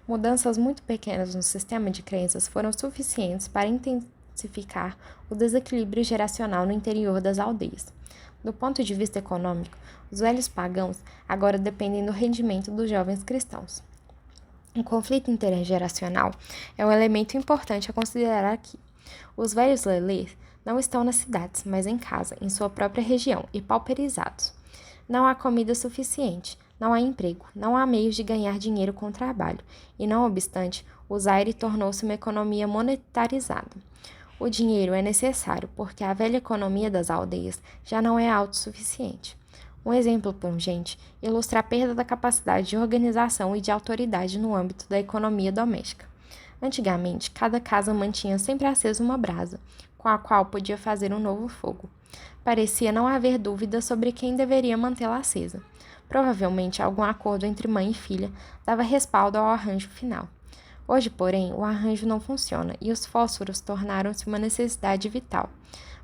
Mudanças muito pequenas no sistema de crenças foram suficientes para intensificar o desequilíbrio geracional no interior das aldeias. Do ponto de vista econômico, os velhos pagãos agora dependem do rendimento dos jovens cristãos. O conflito intergeracional é um elemento importante a considerar aqui. Os velhos lelês não estão nas cidades, mas em casa, em sua própria região, e pauperizados. Não há comida suficiente, não há emprego, não há meios de ganhar dinheiro com trabalho, e não obstante, o Zaire tornou-se uma economia monetarizada. O dinheiro é necessário porque a velha economia das aldeias já não é autossuficiente. Um exemplo pungente ilustra a perda da capacidade de organização e de autoridade no âmbito da economia doméstica. Antigamente, cada casa mantinha sempre acesa uma brasa, com a qual podia fazer um novo fogo. Parecia não haver dúvida sobre quem deveria mantê-la acesa. Provavelmente, algum acordo entre mãe e filha dava respaldo ao arranjo final. Hoje, porém, o arranjo não funciona e os fósforos tornaram-se uma necessidade vital.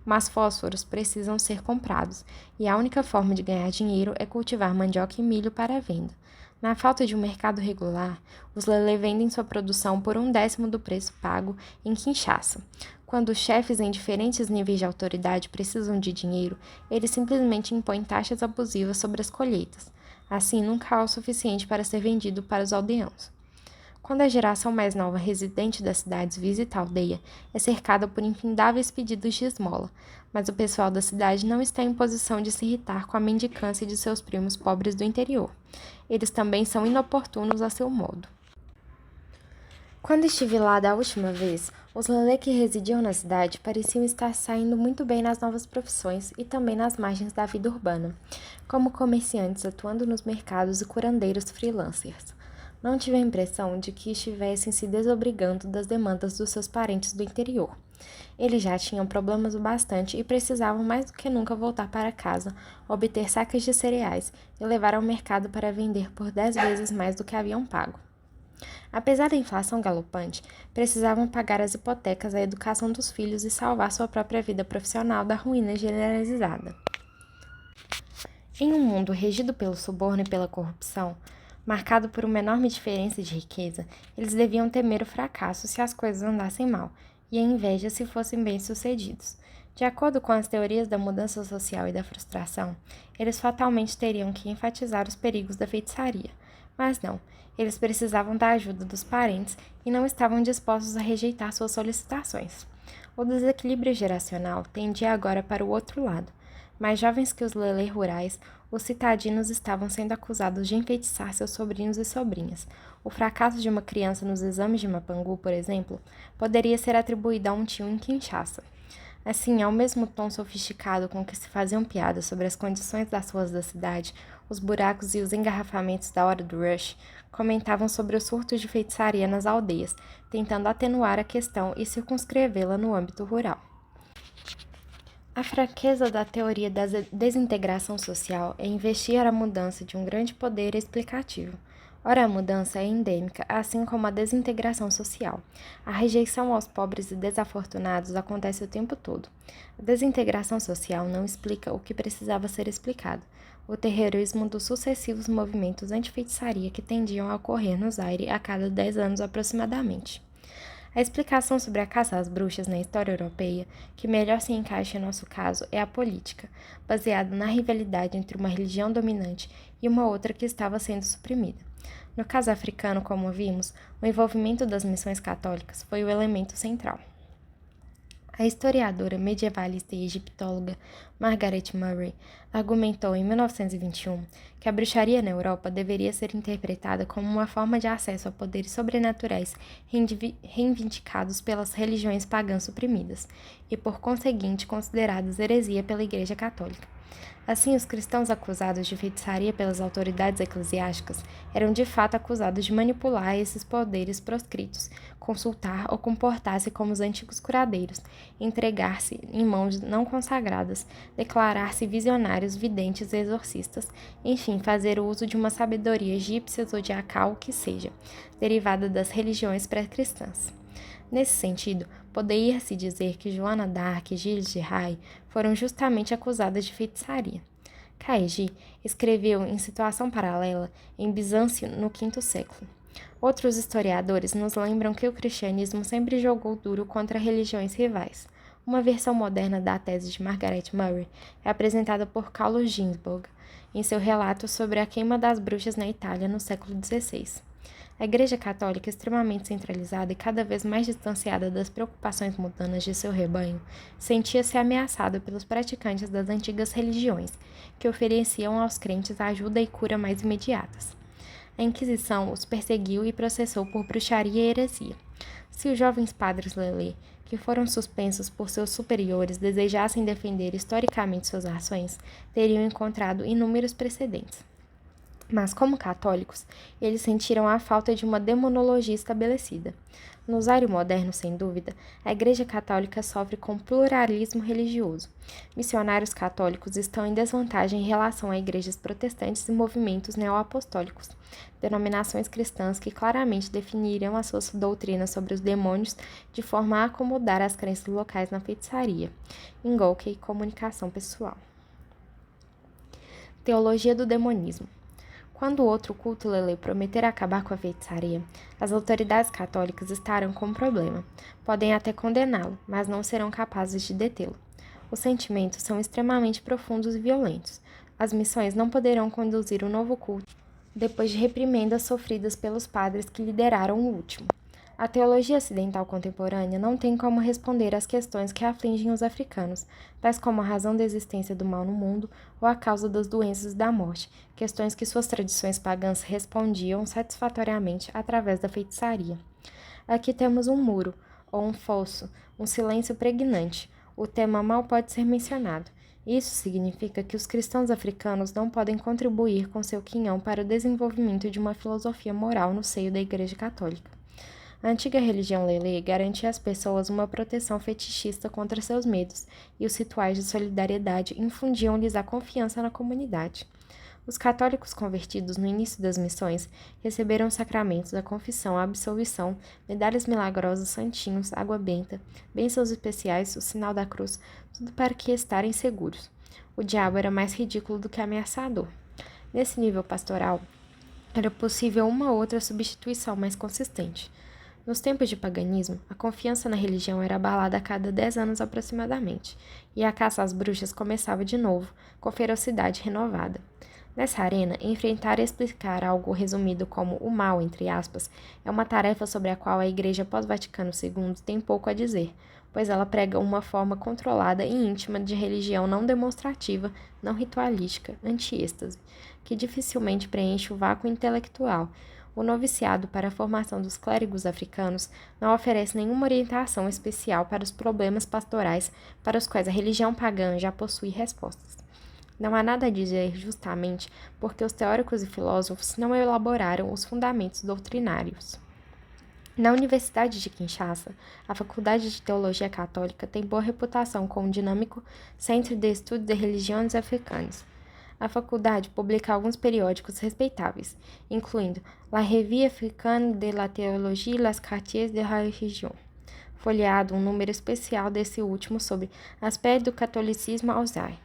Mas fósforos precisam ser comprados, e a única forma de ganhar dinheiro é cultivar mandioca e milho para a venda. Na falta de um mercado regular, os lelê vendem sua produção por 1/10 do preço pago em Kinshasa. Quando os chefes em diferentes níveis de autoridade precisam de dinheiro, eles simplesmente impõem taxas abusivas sobre as colheitas. Assim, nunca há o suficiente para ser vendido para os aldeãos. Quando a geração mais nova residente das cidades visita a aldeia, é cercada por infindáveis pedidos de esmola, mas o pessoal da cidade não está em posição de se irritar com a mendicância de seus primos pobres do interior. Eles também são inoportunos a seu modo. Quando estive lá da última vez, os Lelê que residiam na cidade pareciam estar saindo muito bem nas novas profissões e também nas margens da vida urbana, como comerciantes atuando nos mercados e curandeiros freelancers. Não tive a impressão de que estivessem se desobrigando das demandas dos seus parentes do interior. Eles já tinham problemas o bastante e precisavam mais do que nunca voltar para casa, obter sacas de cereais e levar ao mercado para vender por 10 vezes mais do que haviam pago. Apesar da inflação galopante, precisavam pagar as hipotecas, a educação dos filhos e salvar sua própria vida profissional da ruína generalizada. Em um mundo regido pelo suborno e pela corrupção, marcado por uma enorme diferença de riqueza, eles deviam temer o fracasso se as coisas andassem mal, e a inveja se fossem bem-sucedidos. De acordo com as teorias da mudança social e da frustração, eles fatalmente teriam que enfatizar os perigos da feitiçaria. Mas não, eles precisavam da ajuda dos parentes e não estavam dispostos a rejeitar suas solicitações. O desequilíbrio geracional tendia agora para o outro lado. Mais jovens que os Lelê rurais, os citadinos estavam sendo acusados de enfeitiçar seus sobrinhos e sobrinhas. O fracasso de uma criança nos exames de Mapangu, por exemplo, poderia ser atribuído a um tio em Kinshasa. Assim, ao mesmo tom sofisticado com que se faziam piadas sobre as condições das ruas da cidade, os buracos e os engarrafamentos da hora do rush, comentavam sobre os surtos de feitiçaria nas aldeias, tentando atenuar a questão e circunscrevê-la no âmbito rural. A fraqueza da teoria da desintegração social é investir a mudança de um grande poder explicativo. Ora, a mudança é endêmica, assim como a desintegração social. A rejeição aos pobres e desafortunados acontece o tempo todo. A desintegração social não explica o que precisava ser explicado: o terrorismo dos sucessivos movimentos anti-feitiçaria que tendiam a ocorrer no Zaire a cada 10 anos aproximadamente. A explicação sobre a caça às bruxas na história europeia, que melhor se encaixa em nosso caso, é a política, baseada na rivalidade entre uma religião dominante e uma outra que estava sendo suprimida. No caso africano, como vimos, o envolvimento das missões católicas foi o elemento central. A historiadora medievalista e egiptóloga Margaret Murray argumentou em 1921 que a bruxaria na Europa deveria ser interpretada como uma forma de acesso a poderes sobrenaturais reivindicados pelas religiões pagãs suprimidas e, por conseguinte, considerados heresia pela Igreja Católica. Assim, os cristãos acusados de feitiçaria pelas autoridades eclesiásticas eram de fato acusados de manipular esses poderes proscritos, consultar ou comportar-se como os antigos curadeiros, entregar-se em mãos não consagradas, declarar-se visionários, videntes e exorcistas, enfim, fazer uso de uma sabedoria egípcia, zodiacal, o que seja, derivada das religiões pré-cristãs. Nesse sentido, poderia-se dizer que Joana d'Arc e Gilles de Rais foram justamente acusadas de feitiçaria. Caegi escreveu em situação paralela em Bizâncio no V século. Outros historiadores nos lembram que o cristianismo sempre jogou duro contra religiões rivais. Uma versão moderna da tese de Margaret Murray é apresentada por Carlo Ginzburg em seu relato sobre a queima das bruxas na Itália no século XVI. A Igreja Católica, extremamente centralizada e cada vez mais distanciada das preocupações mundanas de seu rebanho, sentia-se ameaçada pelos praticantes das antigas religiões, que ofereciam aos crentes ajuda e cura mais imediatas. A Inquisição os perseguiu e processou por bruxaria e heresia. Se os jovens padres Lelê, que foram suspensos por seus superiores, desejassem defender historicamente suas ações, teriam encontrado inúmeros precedentes. Mas, como católicos, eles sentiram a falta de uma demonologia estabelecida. No Zaire moderno, sem dúvida, a Igreja Católica sofre com pluralismo religioso. Missionários católicos estão em desvantagem em relação a igrejas protestantes e movimentos neoapostólicos, denominações cristãs que claramente definiram as suas doutrinas sobre os demônios de forma a acomodar as crenças locais na feitiçaria, engolque e comunicação pessoal. Teologia do demonismo. Quando o outro culto Lelê prometer acabar com a feitiçaria, as autoridades católicas estarão com um problema. Podem até condená-lo, mas não serão capazes de detê-lo. Os sentimentos são extremamente profundos e violentos. As missões não poderão conduzir o novo culto depois de reprimendas sofridas pelos padres que lideraram o último. A teologia ocidental contemporânea não tem como responder às questões que afligem os africanos, tais como a razão da existência do mal no mundo ou a causa das doenças e da morte, questões que suas tradições pagãs respondiam satisfatoriamente através da feitiçaria. Aqui temos um muro, ou um fosso, um silêncio pregnante. O tema mal pode ser mencionado. Isso significa que os cristãos africanos não podem contribuir com seu quinhão para o desenvolvimento de uma filosofia moral no seio da Igreja Católica. A antiga religião Lelê garantia às pessoas uma proteção fetichista contra seus medos, e os rituais de solidariedade infundiam-lhes a confiança na comunidade. Os católicos convertidos no início das missões receberam os sacramentos da confissão, a absolvição, medalhas milagrosas, santinhos, água benta, bênçãos especiais, o sinal da cruz, tudo para que estarem seguros. O diabo era mais ridículo do que ameaçador. Nesse nível pastoral, era possível uma outra substituição mais consistente. Nos tempos de paganismo, a confiança na religião era abalada a cada 10 anos aproximadamente, e a caça às bruxas começava de novo, com ferocidade renovada. Nessa arena, enfrentar e explicar algo resumido como o mal, entre aspas, é uma tarefa sobre a qual a Igreja pós-Vaticano II tem pouco a dizer, pois ela prega uma forma controlada e íntima de religião não demonstrativa, não ritualística, anti-êxtase, que dificilmente preenche o vácuo intelectual. O noviciado para a formação dos clérigos africanos não oferece nenhuma orientação especial para os problemas pastorais para os quais a religião pagã já possui respostas. Não há nada a dizer justamente porque os teóricos e filósofos não elaboraram os fundamentos doutrinários. Na Universidade de Kinshasa, a Faculdade de Teologia Católica tem boa reputação como dinâmico Centre de Estudos de Religiões Africanas. A faculdade publica alguns periódicos respeitáveis, incluindo La Revue Africaine de la Théologie et les Quartiers de la Religion, folheado um número especial desse último sobre aspectos do catolicismo ao Zaire.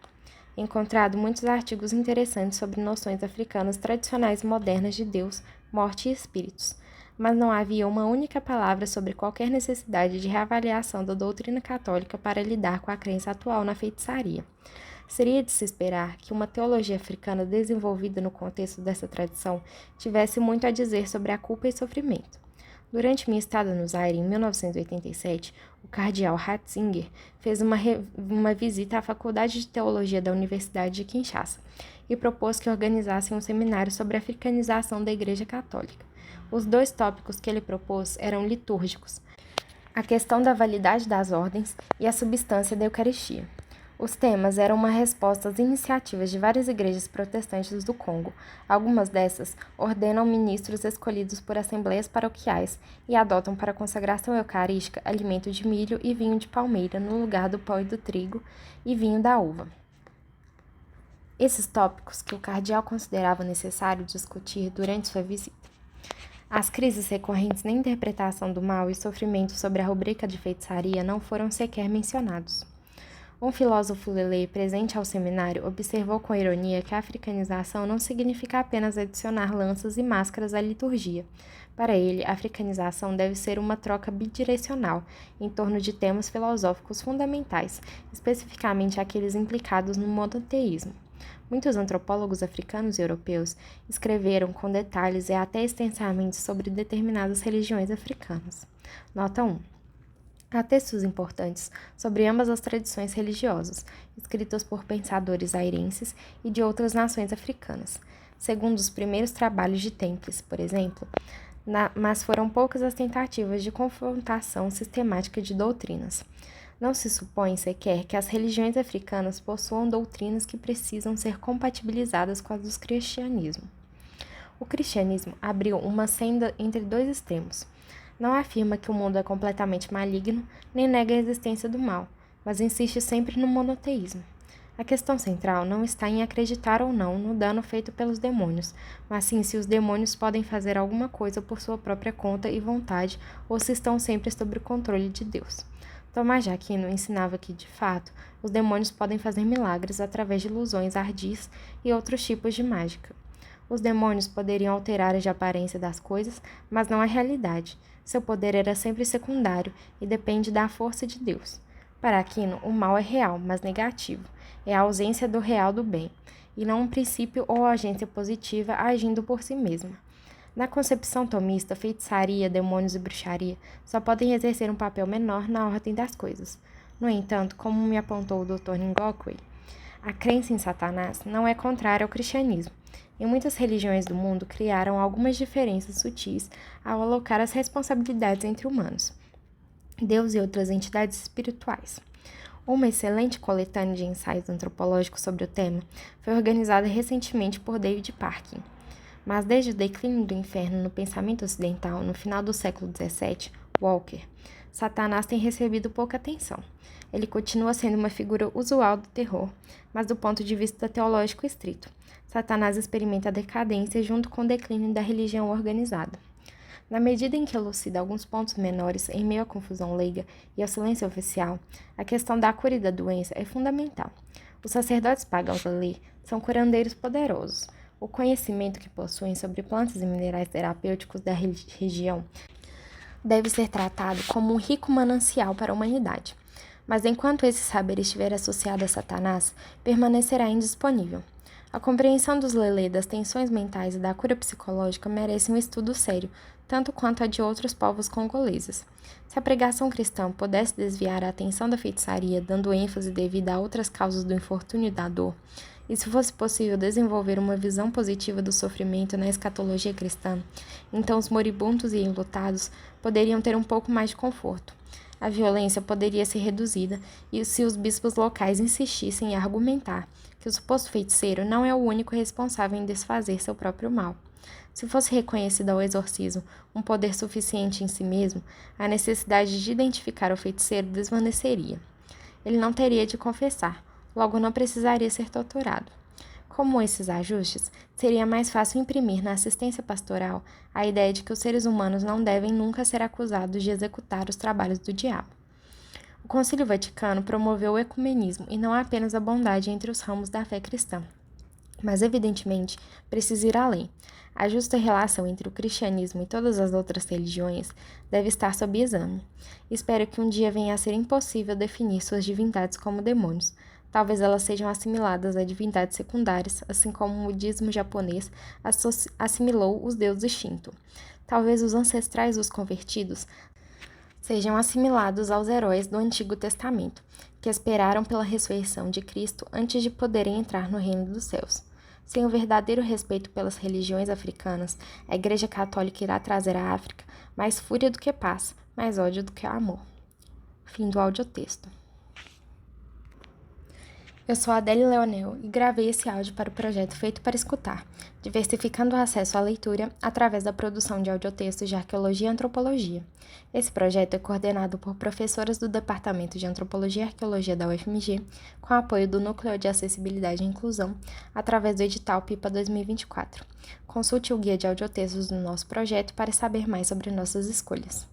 Encontrado muitos artigos interessantes sobre noções africanas tradicionais e modernas de Deus, morte e espíritos, mas não havia uma única palavra sobre qualquer necessidade de reavaliação da doutrina católica para lidar com a crença atual na feitiçaria. Seria de se esperar que uma teologia africana desenvolvida no contexto dessa tradição tivesse muito a dizer sobre a culpa e sofrimento. Durante minha estada no Zaire, em 1987, o cardeal Ratzinger fez uma visita à Faculdade de Teologia da Universidade de Kinshasa e propôs que organizassem um seminário sobre a africanização da Igreja Católica. Os 2 tópicos que ele propôs eram litúrgicos: a questão da validade das ordens e a substância da Eucaristia. Os temas eram uma resposta às iniciativas de várias igrejas protestantes do Congo. Algumas dessas ordenam ministros escolhidos por assembleias paroquiais e adotam para a consagração eucarística alimento de milho e vinho de palmeira no lugar do pão e do trigo e vinho da uva. Esses tópicos que o cardeal considerava necessário discutir durante sua visita. As crises recorrentes na interpretação do mal e sofrimento sobre a rubrica de feitiçaria não foram sequer mencionados. Um filósofo lelê presente ao seminário observou com ironia que a africanização não significa apenas adicionar lanças e máscaras à liturgia. Para ele, a africanização deve ser uma troca bidirecional, em torno de temas filosóficos fundamentais, especificamente aqueles implicados no monoteísmo. Muitos antropólogos africanos e europeus escreveram com detalhes e até extensamente sobre determinadas religiões africanas. Nota 1. Há textos importantes sobre ambas as tradições religiosas, escritos por pensadores airenses e de outras nações africanas, segundo os primeiros trabalhos de Temples, por exemplo, mas foram poucas as tentativas de confrontação sistemática de doutrinas. Não se supõe sequer que as religiões africanas possuam doutrinas que precisam ser compatibilizadas com as do cristianismo. O cristianismo abriu uma senda entre 2 extremos. Não afirma que o mundo é completamente maligno, nem nega a existência do mal, mas insiste sempre no monoteísmo. A questão central não está em acreditar ou não no dano feito pelos demônios, mas sim se os demônios podem fazer alguma coisa por sua própria conta e vontade ou se estão sempre sob o controle de Deus. Tomás de Aquino ensinava que, de fato, os demônios podem fazer milagres através de ilusões ardis e outros tipos de mágica. Os demônios poderiam alterar a aparência das coisas, mas não a realidade. Seu poder era sempre secundário e depende da força de Deus. Para Aquino, o mal é real, mas negativo. É a ausência do real do bem. e não um princípio ou agência positiva agindo por si mesma. Na concepção tomista, feitiçaria, demônios e bruxaria só podem exercer um papel menor na ordem das coisas. No entanto, como me apontou o Dr. Ngokwe, a crença em Satanás não é contrária ao cristianismo. E muitas religiões do mundo criaram algumas diferenças sutis ao alocar as responsabilidades entre humanos, Deus e outras entidades espirituais. Uma excelente coletânea de ensaios antropológicos sobre o tema foi organizada recentemente por David Parkin. Mas desde o declínio do inferno no pensamento ocidental, no final do século XVII, Walker, Satanás tem recebido pouca atenção. Ele continua sendo uma figura usual do terror, mas do ponto de vista teológico estrito, Satanás experimenta a decadência junto com o declínio da religião organizada. Na medida em que elucida alguns pontos menores em meio à confusão leiga e ao silêncio oficial, a questão da cura e da doença é fundamental. Os sacerdotes pagãos da lei são curandeiros poderosos. O conhecimento que possuem sobre plantas e minerais terapêuticos da região deve ser tratado como um rico manancial para a humanidade. Mas enquanto esse saber estiver associado a Satanás, permanecerá indisponível. A compreensão dos lelê das tensões mentais e da cura psicológica merece um estudo sério, tanto quanto a de outros povos congoleses. Se a pregação cristã pudesse desviar a atenção da feitiçaria, dando ênfase devida a outras causas do infortúnio e da dor, e se fosse possível desenvolver uma visão positiva do sofrimento na escatologia cristã, então os moribundos e enlutados poderiam ter um pouco mais de conforto. A violência poderia ser reduzida e se os bispos locais insistissem em argumentar que o suposto feiticeiro não é o único responsável em desfazer seu próprio mal. Se fosse reconhecido ao exorcismo um poder suficiente em si mesmo, a necessidade de identificar o feiticeiro desvaneceria. Ele não teria de confessar, logo não precisaria ser torturado. Como esses ajustes, seria mais fácil imprimir na assistência pastoral a ideia de que os seres humanos não devem nunca ser acusados de executar os trabalhos do diabo. O Concílio Vaticano promoveu o ecumenismo e não apenas a bondade entre os ramos da fé cristã. Mas, evidentemente, precisa ir além. A justa relação entre o cristianismo e todas as outras religiões deve estar sob exame. Espero que um dia venha a ser impossível definir suas divindades como demônios. Talvez elas sejam assimiladas a divindades secundárias, assim como o budismo japonês assimilou os deuses Shinto. Talvez os ancestrais dos convertidos sejam assimilados aos heróis do Antigo Testamento, que esperaram pela ressurreição de Cristo antes de poderem entrar no reino dos céus. Sem o verdadeiro respeito pelas religiões africanas, a Igreja Católica irá trazer à África mais fúria do que paz, mais ódio do que amor. Fim do audiotexto. Eu sou a Adélia Leonel e gravei esse áudio para o projeto Feito para Escutar, diversificando o acesso à leitura através da produção de audiotextos de arqueologia e antropologia. Esse projeto é coordenado por professoras do Departamento de Antropologia e Arqueologia da UFMG, com apoio do Núcleo de Acessibilidade e Inclusão, através do edital PIPA 2024. Consulte o guia de audiotextos do nosso projeto para saber mais sobre nossas escolhas.